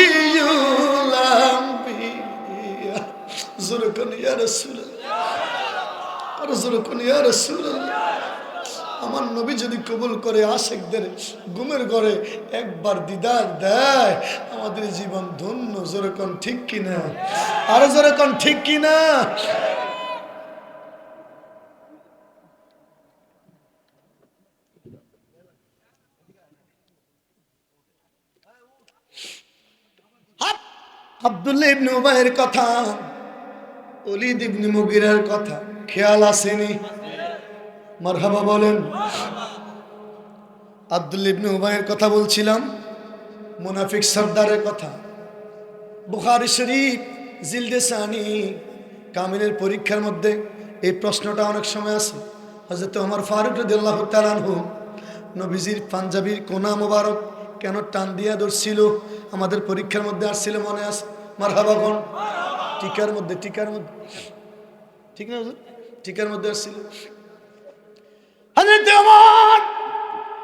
আম্বিয়া। জোরে কোন ইয়া রাসূলুল্লাহ, আর জোরে কোন ইয়া রাসূলুল্লাহ। আমার নবী যদি কবুল করে আশিকদের ঘুমের ঘরে একবার দিদার দেয়, আমাদের জীবন ধন্য। জোরে কোন ঠিক কিনা? আর জোরে কোন ঠিক কিনা? আব্দুল্লাহ ইবনে উবাইয়ের কথা, ওলীদ ইবনে মুগীরার কথা খেয়াল আসেনি? মারহাবা বলেন। আব্দুল্লাহ ইবনে উবাইয়ের কথা বলছিলাম, মুনাফিক সর্দারের কথা। বুখারী শরীফ জিলদে সানি কামিলের পরীক্ষার মধ্যে এই প্রশ্নটা অনেক সময় আছে। হযরত ওমর ফারুক রাদিয়াল্লাহু তাআলা আনহু নবীজির পাঞ্জাবির কোনা মোবারক কেন টান দিয়া ধরছিল, আমাদের পরীক্ষার মধ্যে আসছিল, মনে আছে? মারহাবা কোন? টিকার মধ্যে ঠিক না হুজুর? টিকার মধ্যে আসছিল। হযরত ওমর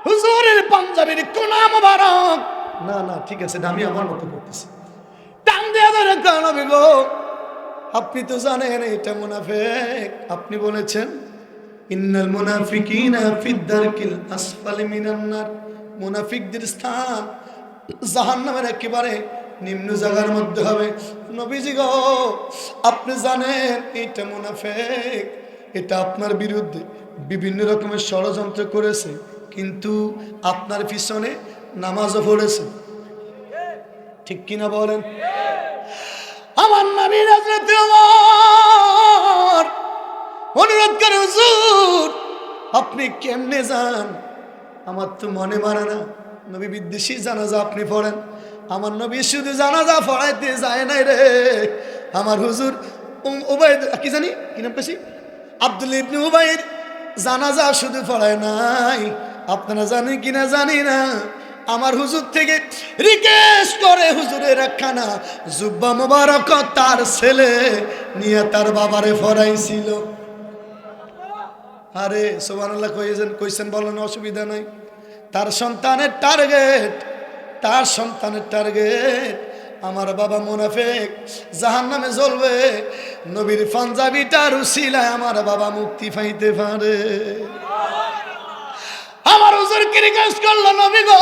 হুজুরের পাঞ্জাবির কোনা মোবারক না না ঠিক আছে, আমি আমার মতো করতেছি। টান দিয়ে ধরে নবী গো, আপনি তো জানেন এটা মুনাফিক। আপনি বলেছেন ইন্নাল মুনাফিকিনা ফিদ দারকিল আসফালি মিনান নার, মুনাফিকদের স্থান জাহান্নামের একেবারে নিম্ন জায়গার মধ্যে হবে। নবীজি গো, আপনি জানেন এটা মুনাফিক, এটা আপনার বিরুদ্ধে বিভিন্ন রকমের ষড়যন্ত্র করেছে, কিন্তু আপনার পিছনে নামাজও পড়েছে। ঠিক কিনা বলেন? আমার নবী হযরত ওমর অনুরোধ করে, হুজুর আপনি কেমনে যান? আমার তো মনে মানে না। নবী বিদ্বেষী জানাজা আপনি পড়েন। আমার নবী শুধু জানাজা পড়াইতে যায় নাই রে, আমার হুজুর উবাইদ, কি জানি কি নাম পেছি, আব্দুল ইবনে উবাইদ জানাজা শুধু পড়ায় নাই। আপনারা জানেন কিনা জানি না, আমার হুজুর থেকে রিকোয়েস্ট করে হুজুরের একখানা জুব্বা মোবারক তার ছেলে নিয়ে তার বাবারে পড়াইছিল। আরে সুবহানাল্লাহ কইছেন বলেন, অসুবিধা নাই। তার সন্তানের টার্গেট আমার বাবা মুনাফিক, জাহান্নামে জ্বলবে। নবীর পাঞ্জাবিটার উসিলায় আমার বাবা মুক্তি পাইতে পারে। আমার হুজুর কি রিকোয়েস্ট করলো, নবী গো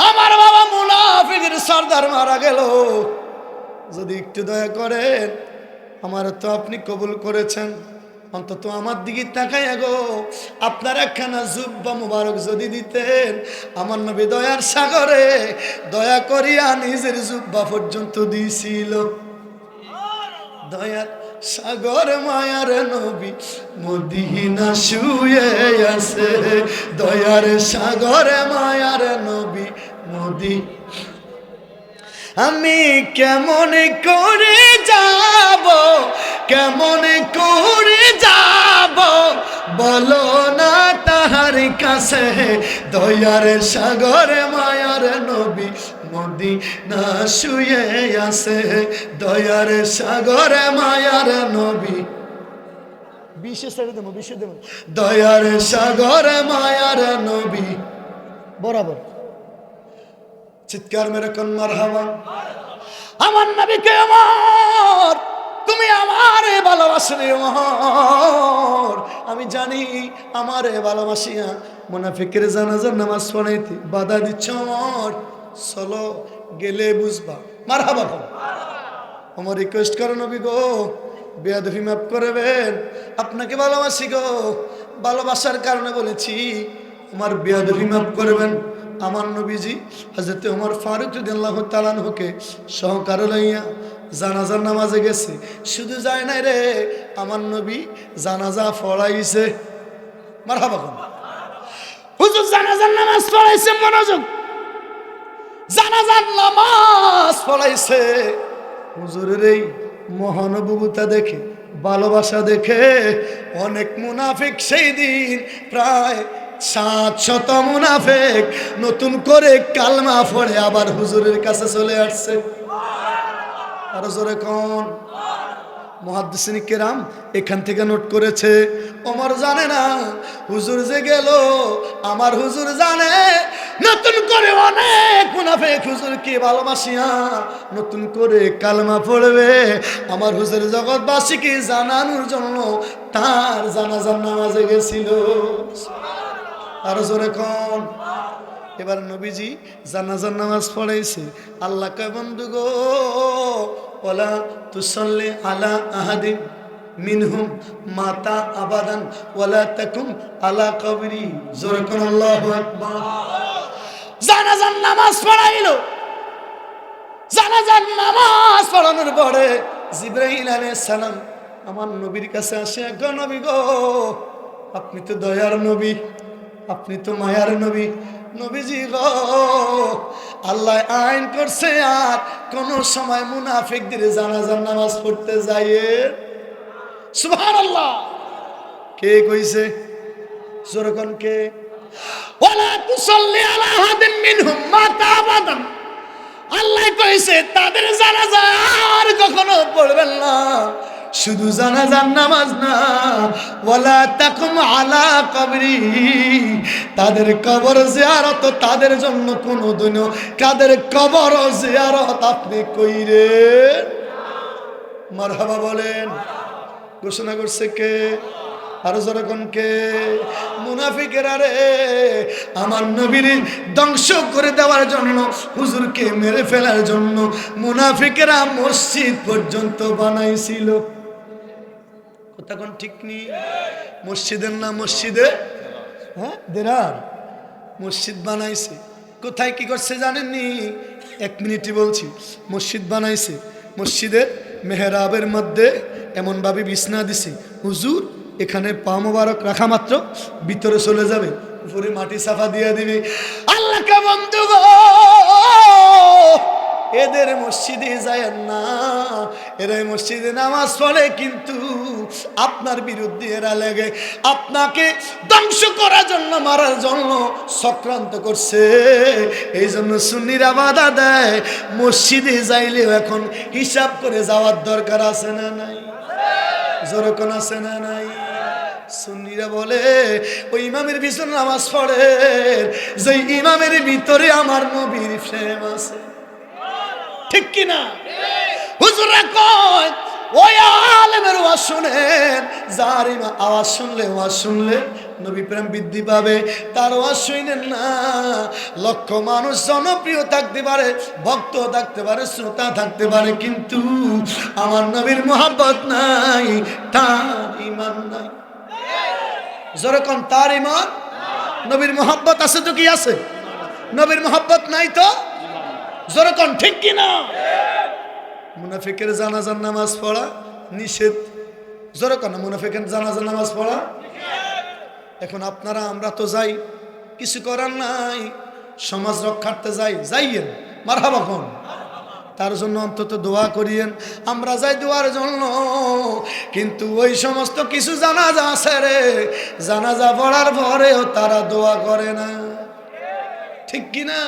আমার বাবা মুনাফিকের সর্দার মারা গেল, যদি একটু দয়া করেন, আমার তো আপনি কবুল করেছেন, অন্তত আমার দিকে তাকাইয়া গো আপনার একখানা জুব্বা মুবারক যদি দিতেন। আমার নবী দয়ার সাগরে দয়া করিয়া নিজের জুব্বা পর্যন্ত দিছিল। দয়ার সাগর মায়ার নবী মদিনা শুয়ে আছে, দয়ার সাগর মায়ার নবী আমি কেমন করে যাব, কেমন করে যাব বলো না তাহার কাছে, দয়ার সাগর মায়ার নবী মদিনা শুয়ে আছে, দয়ার সাগর মায়ার নবী দয়ার সাগর মায়ার নবী। বরাবর চিৎকার মেরে কোন মারহাবা। আমার নবীকে আমার তুমি আমারে ভালোবাসলে ওমর, আমি জানি আমারে ভালোবাসিয়া মুনাফিকের জানাজার নামাজ পড়াইতে বাধা দিচ্ছ ওমর, চলো গেলে বুঝবা। মারহাবা। ওমর রিকোয়েস্ট করো, নবী গো বেয়াদবি মাফ করবেন, আপনাকে ভালোবাসি গো, ভালোবাসার কারণে বলেছি, আমার বেয়াদবি মাফ করবেন। আমার নবীজি হযরত ওমর ফারুক রাদিয়াল্লাহু তাআলা আনহুকে সহকারে লইয়া জানাজার নামাজে গেছে। শুধু যায় নাই রে, আমার নবী জানাজা পড়াইছে। মারহাবা। হুজুর জানাজার নামাজ পড়াইছে, মনোযোগ, জানাজার নামাজ পড়াইছে। হুজুরের এই মহানুভবতা দেখে, ভালোবাসা দেখে অনেক মুনাফিক সেই দিন প্রায় 700 মুনাফিক নতুন করে কালমা পড়ে আবার হুজুরের কাছে চলে আসছে। আর জোরে কোন মুহাদ্দিসিন কিরাম এখান থেকে নোট করেছে, ওমর জানে না হুজুর যে গেল, আমার হুজুর জানে নতুন করে অনেক মুনাফিক হুজুরকে ভালোবাসিয়া নতুন করে কালমা পড়বে। আমার হুজুর জগৎবাসীকে জানানোর জন্য তার জানাজার নামাজে গেছিল। আর জোরে কোন। এবার নবীজি জানাজার নামাজ পড়াইছে। আল্লাহ কয় বন্ধু গো, ওয়ালা তুসাল্লি আলা আহাদিন মিনহুম মাতা আবাদান ওয়ালা তাকুম আলা কবরি। জোরে কোন আল্লাহু আকবার। জানাজার নামাজ পড়াইলো। জানাজার নামাজ পড়ানোর পরে জিবরাইল আলাইহিস সালাম আমার নবীর কাছে আসে, গো নবী গো আপনি তো দয়ার নবী, আপনি তো মায়ার নবী। নবীজি গো আল্লাহ আইন করছে আর কোন সময় মুনাফিকদের জানাজার নামাজ পড়তে যাইয়ে। সুবহানাল্লাহ। কে কইছে? জোরকন কে? ওয়ালা তুসাল্লি আলা আহাদিন মিনহুম মাতা আবাদান। আল্লাহ কইছে তাদের জানাজা আর কখনো পড়বেন না, শুধু জানাজার নামাজ না, ওয়ালা তাকুম আলা কবরি, তাদের কবর জিয়ারত, তাদের জন্য কোনদিনও তাদের কবর জিয়ারত আপনি কইরেন। মারহাবা বলেন। ঘোষণা করছে কে? আরো যখন কে? মুনাফিকেরা রে, আমার নবীর ধ্বংস করে দেওয়ার জন্য, হুজুরকে মেরে ফেলার জন্য মুনাফিকেরা মসজিদ পর্যন্ত বানাইছিল। কথা কোন ঠিক নেই? মসজিদের না মসজিদে, হ্যাঁ দেরার মসজিদ বানাইছে। কোথায় কি করছে জানেননি? 1 মিনিটই বলছি। মসজিদ বানাইছে, মসজিদের মেহরাবের মধ্যে এমন ভাবে বিছনা দিছে, হুজুর এখানে পা মোবারক রাখা মাত্র ভিতরে চলে যাবে, উপরে মাটি সাফা দিয়ে দিবে। আল্লাহ কা বন্ধু গো, এদের মসজিদে যায় না, এরা মসজিদে নামাজ পড়ে, কিন্তু আপনার বিরুদ্ধে এরা লেগে আপনাকে ধ্বংস করার জন্য, মারার জন্য চক্রান্ত করছে। এই জন্য সুন্নিরা বাধা দেয়, মসজিদে যাইলেও এখন হিসাব করে যাওয়ার দরকার আছে না নাই? যখন আছে না নাই? সুন্নিরা বলে ওই ইমামের পিছনে নামাজ পড়ে, যে ইমামের ভিতরে আমার নবীর প্রেম আছে। ঠিক কিনা? হুজুরা কয় ওই আলেমের ওয়াজ শুনেন, যার আওয়াজ শুনলে নবী প্রেম বৃদ্ধি পাবে, তার ওয়াজ শুনেন না। লক্ষ মানুষ জনপ্রিয় থাকতে পারে, ভক্ত থাকতে পারে, শ্রোতা থাকতে পারে, কিন্তু আমার নবীর মহব্বত নাই, তার ঈমান নাই। যেরকম তার ঈমান, নবীর মহব্বত আছে তো কি আছে? নবীর মহব্বত নাই তো যেরকম, ঠিক কিনা? মুনাফিকের জানাজার নামাজ পড়া নিষেধ। যেরকম মুনাফিকের জানাজার নামাজ পড়া। এখন আপনারা আমরা তো যাই, কিছু করার নাই, সমাজ রক্ষার্থে যাইয়েন, মারহাবা কোন, তার জন্য অন্তত দোয়া করিয়েন। আমরা যাই দোয়ার জন্য, কিন্তু ওই সমস্ত কিছু জানাজা আছে রে, জানাজা পড়ার পরেও তারা দোয়া করে না। ঠিক কিনা?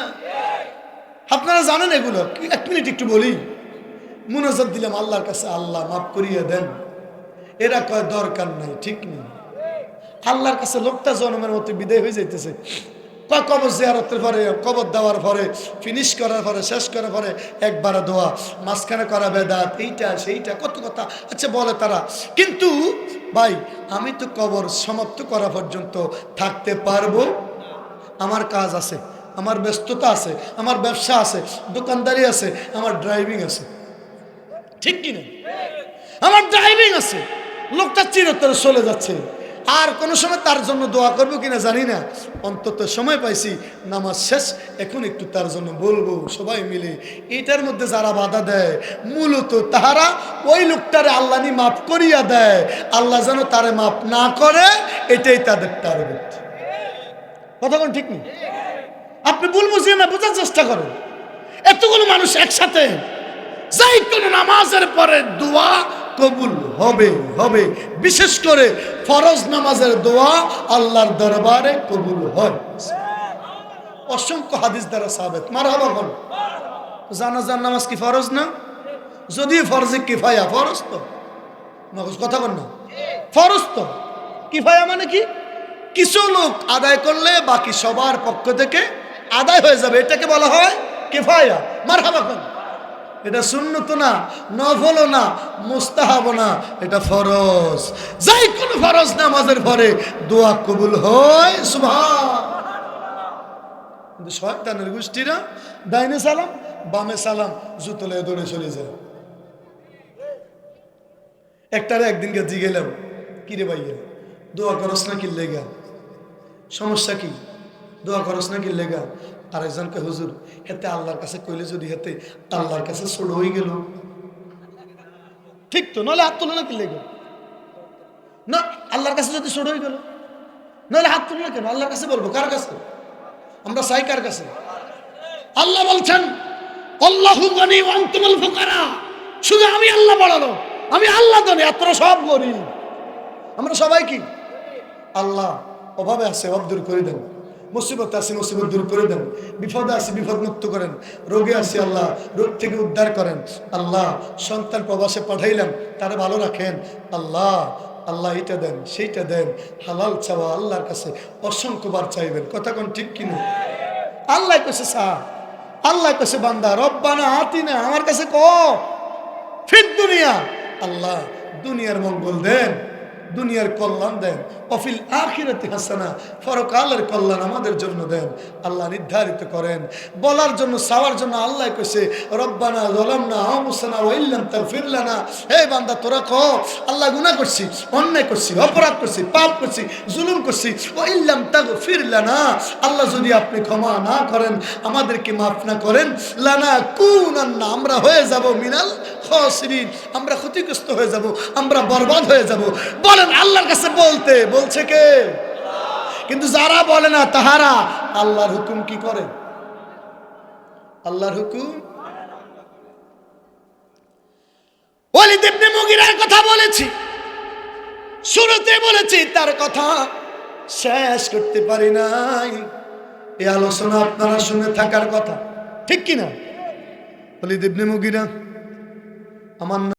আপনারা জানেন এগুলো? 1 মিনিট একটু বলি। মুনাজাত দিলাম আল্লাহর কাছে, আল্লাহ মাফ করিয়ে দেন, এরা কয় দরকার নাই। ঠিক নেই? আল্লাহর কাছে লোকটা জন্মের মতো বিদায় হয়ে যাইতেছে। কবর জিয়ারতের পরে, কবর দেওয়ার পরে, ফিনিশ করার পরে, শেষ করার পরে একবার দোয়া, মাঝখানে করা বেদাত, এইটা সেইটা কত কথা আচ্ছা বলে তারা। কিন্তু ভাই, আমি তো কবর সমাপ্ত করা পর্যন্ত থাকতে পারবো? আমার কাজ আছে, আমার ব্যস্ততা আছে, আমার ব্যবসা আছে, দোকানদারি আছে, আমার ড্রাইভিং আছে। ঠিক কিনা? আমার ড্রাইভিং আছে, লোকটা চিরতরে চলে যাচ্ছে, আর কোনো সময় তার জন্য দোয়া করবো কিনা জানি না। অন্তত সময় পাইছি, নামাজ শেষ, এখন একটু তার জন্য বলবো সবাই মিলে। এটার মধ্যে যারা বাধা দেয়, মূলত তাহারা ওই লোকটারে আল্লাহ নি মাফ করিয়া দেয়, আল্লাহ যেন তারে মাফ না করে, এটাই তাদের টার্গেট। কথা কোন ঠিক নেই? আপনি ভুল বুঝিয়ে না, বোঝার চেষ্টা করেন। এতগুলো মানুষ একসাথে, যাই কোনো নামাজের পরে দোয়া কবুল হবে। বিশেষ করে ফরজ নামাজের দোয়া আল্লাহর দরবারে কবুল হয়। অসংখ্য হাদিস দ্বারা সাবেত। মারহাবা বল। জানাজার নামাজ কি ফরজ না? যদি ফরজে কিফায়া, ফরজ তো কথা বল না, ফরজ তো। কিফায়া মানে কি? কিছু লোক আদায় করলে বাকি সবার পক্ষ থেকে আদায় হয়ে যাবে, এটাকে বলা হয় কিফায়া। মারহাবা বল। এটা সুন্নত না, নফল না, মুস্তাহাব না, এটা ফরজ। যাই কোন ফরজ নামাজের পরে দোয়া কবুল হয়। সুবহান। কিন্তু শয়তানের গোষ্ঠীরা ডাইনে সালাম, বামে সালাম, জুতলে দৌড়ে চলে যায়। একটারে একদিনকে জিগেলাম, কিরে ভাইয়া দোয়া করস না কি লেগা? সমস্যা কি? দোয়া করস না কি লেগা? আরেকজনকে হুজুর হেতে আল্লাহর কাছে কইলে যদি হেতে আল্লাহর কাছে ছোট হয়ে গেল। ঠিক তো? নইলে হাত তুলে না কি লেগে? না, আল্লাহর কাছে যদি ছোট হয়ে গেল, নইলে হাত তুলে না কেন? আল্লাহর কাছে বলবো। কার কাছে? আমরা চাই কার কাছে? আল্লাহ বলছেন আল্লাহু গনি ওয়া আনতুমুল ফুকারা, শুধু আমি আল্লাহ বড়ালো, আমি আল্লাহ ধনী, আপনারা সব গরিব। আমরা সবাই কি? আল্লাহ অভাবে আছে, অভাব দূর করে দেন। মুসিবত আছে মুসিবত দূর করে দেন, বিপদে আছে বিপদ মুক্ত করেন, রোগে আছে আল্লাহ রোগ থেকে উদ্ধার করেন। আল্লাহ সন্তান প্রবাসে পাঠাইলাম, তারা ভালো রাখেন। আল্লাহ আল্লাহ এটা দেন সেইটা দেন। হালাল চাওয়া আল্লাহর কাছে অসংখ্যবার চাইবেন, কথা কোন ঠিক কিনা? আল্লাহ কাছে চা, আল্লাহ কাছে বান্দা রব্বানা আতিনা, আমার কাছে ক ফির দুনিয়া, আল্লাহ দুনিয়ার মঙ্গল দেন, দুনিয়ার কল্যাণ দেন, অফিল আখিরাতি হাসানা, পরকালের কল্যাণ আমাদের জন্য দেন। আল্লাহ নির্ধারিত করেন বলার জন্য চাওয়ার জন্য। আল্লাহ কইছে রব্বানা যালামনা আনফুসানা ওয়া ইল্লাম তাগফির লানা, হে বান্দা তোরা কও আল্লাহ গুনাহ করছি, অন্যায় করছি, অপরাধ করছি, পাপ করছি, জুলুম করছি, ওয়া ইল্লাম তাগফির লানা, আল্লাহ যদি আপনি ক্ষমা না করেন, আমাদেরকে মাফ না করেন, লানা কুনান্না, আমরা হয়ে যাব মিনাল খাসিরিন, আমরা ক্ষতিগ্রস্ত হয়ে যাব, আমরা বরবাদ হয়ে যাব। বলেন আল্লাহর কাছে বলতে বলছে কে? কিন্তু যারা বলে না তাহারা আল্লাহর হুকুম কি করে? আল্লাহর হুকুম। ওয়ালিদ ইবনে মুগীরার কথা বলেছি, শুরুতে বলেছি, তার কথা শেষ করতে পারি নাই। এই আলোচনা আপনারা শুনে থাকার কথা, ঠিক কিনা? ওয়ালিদ ইবনে মুগীরা আমার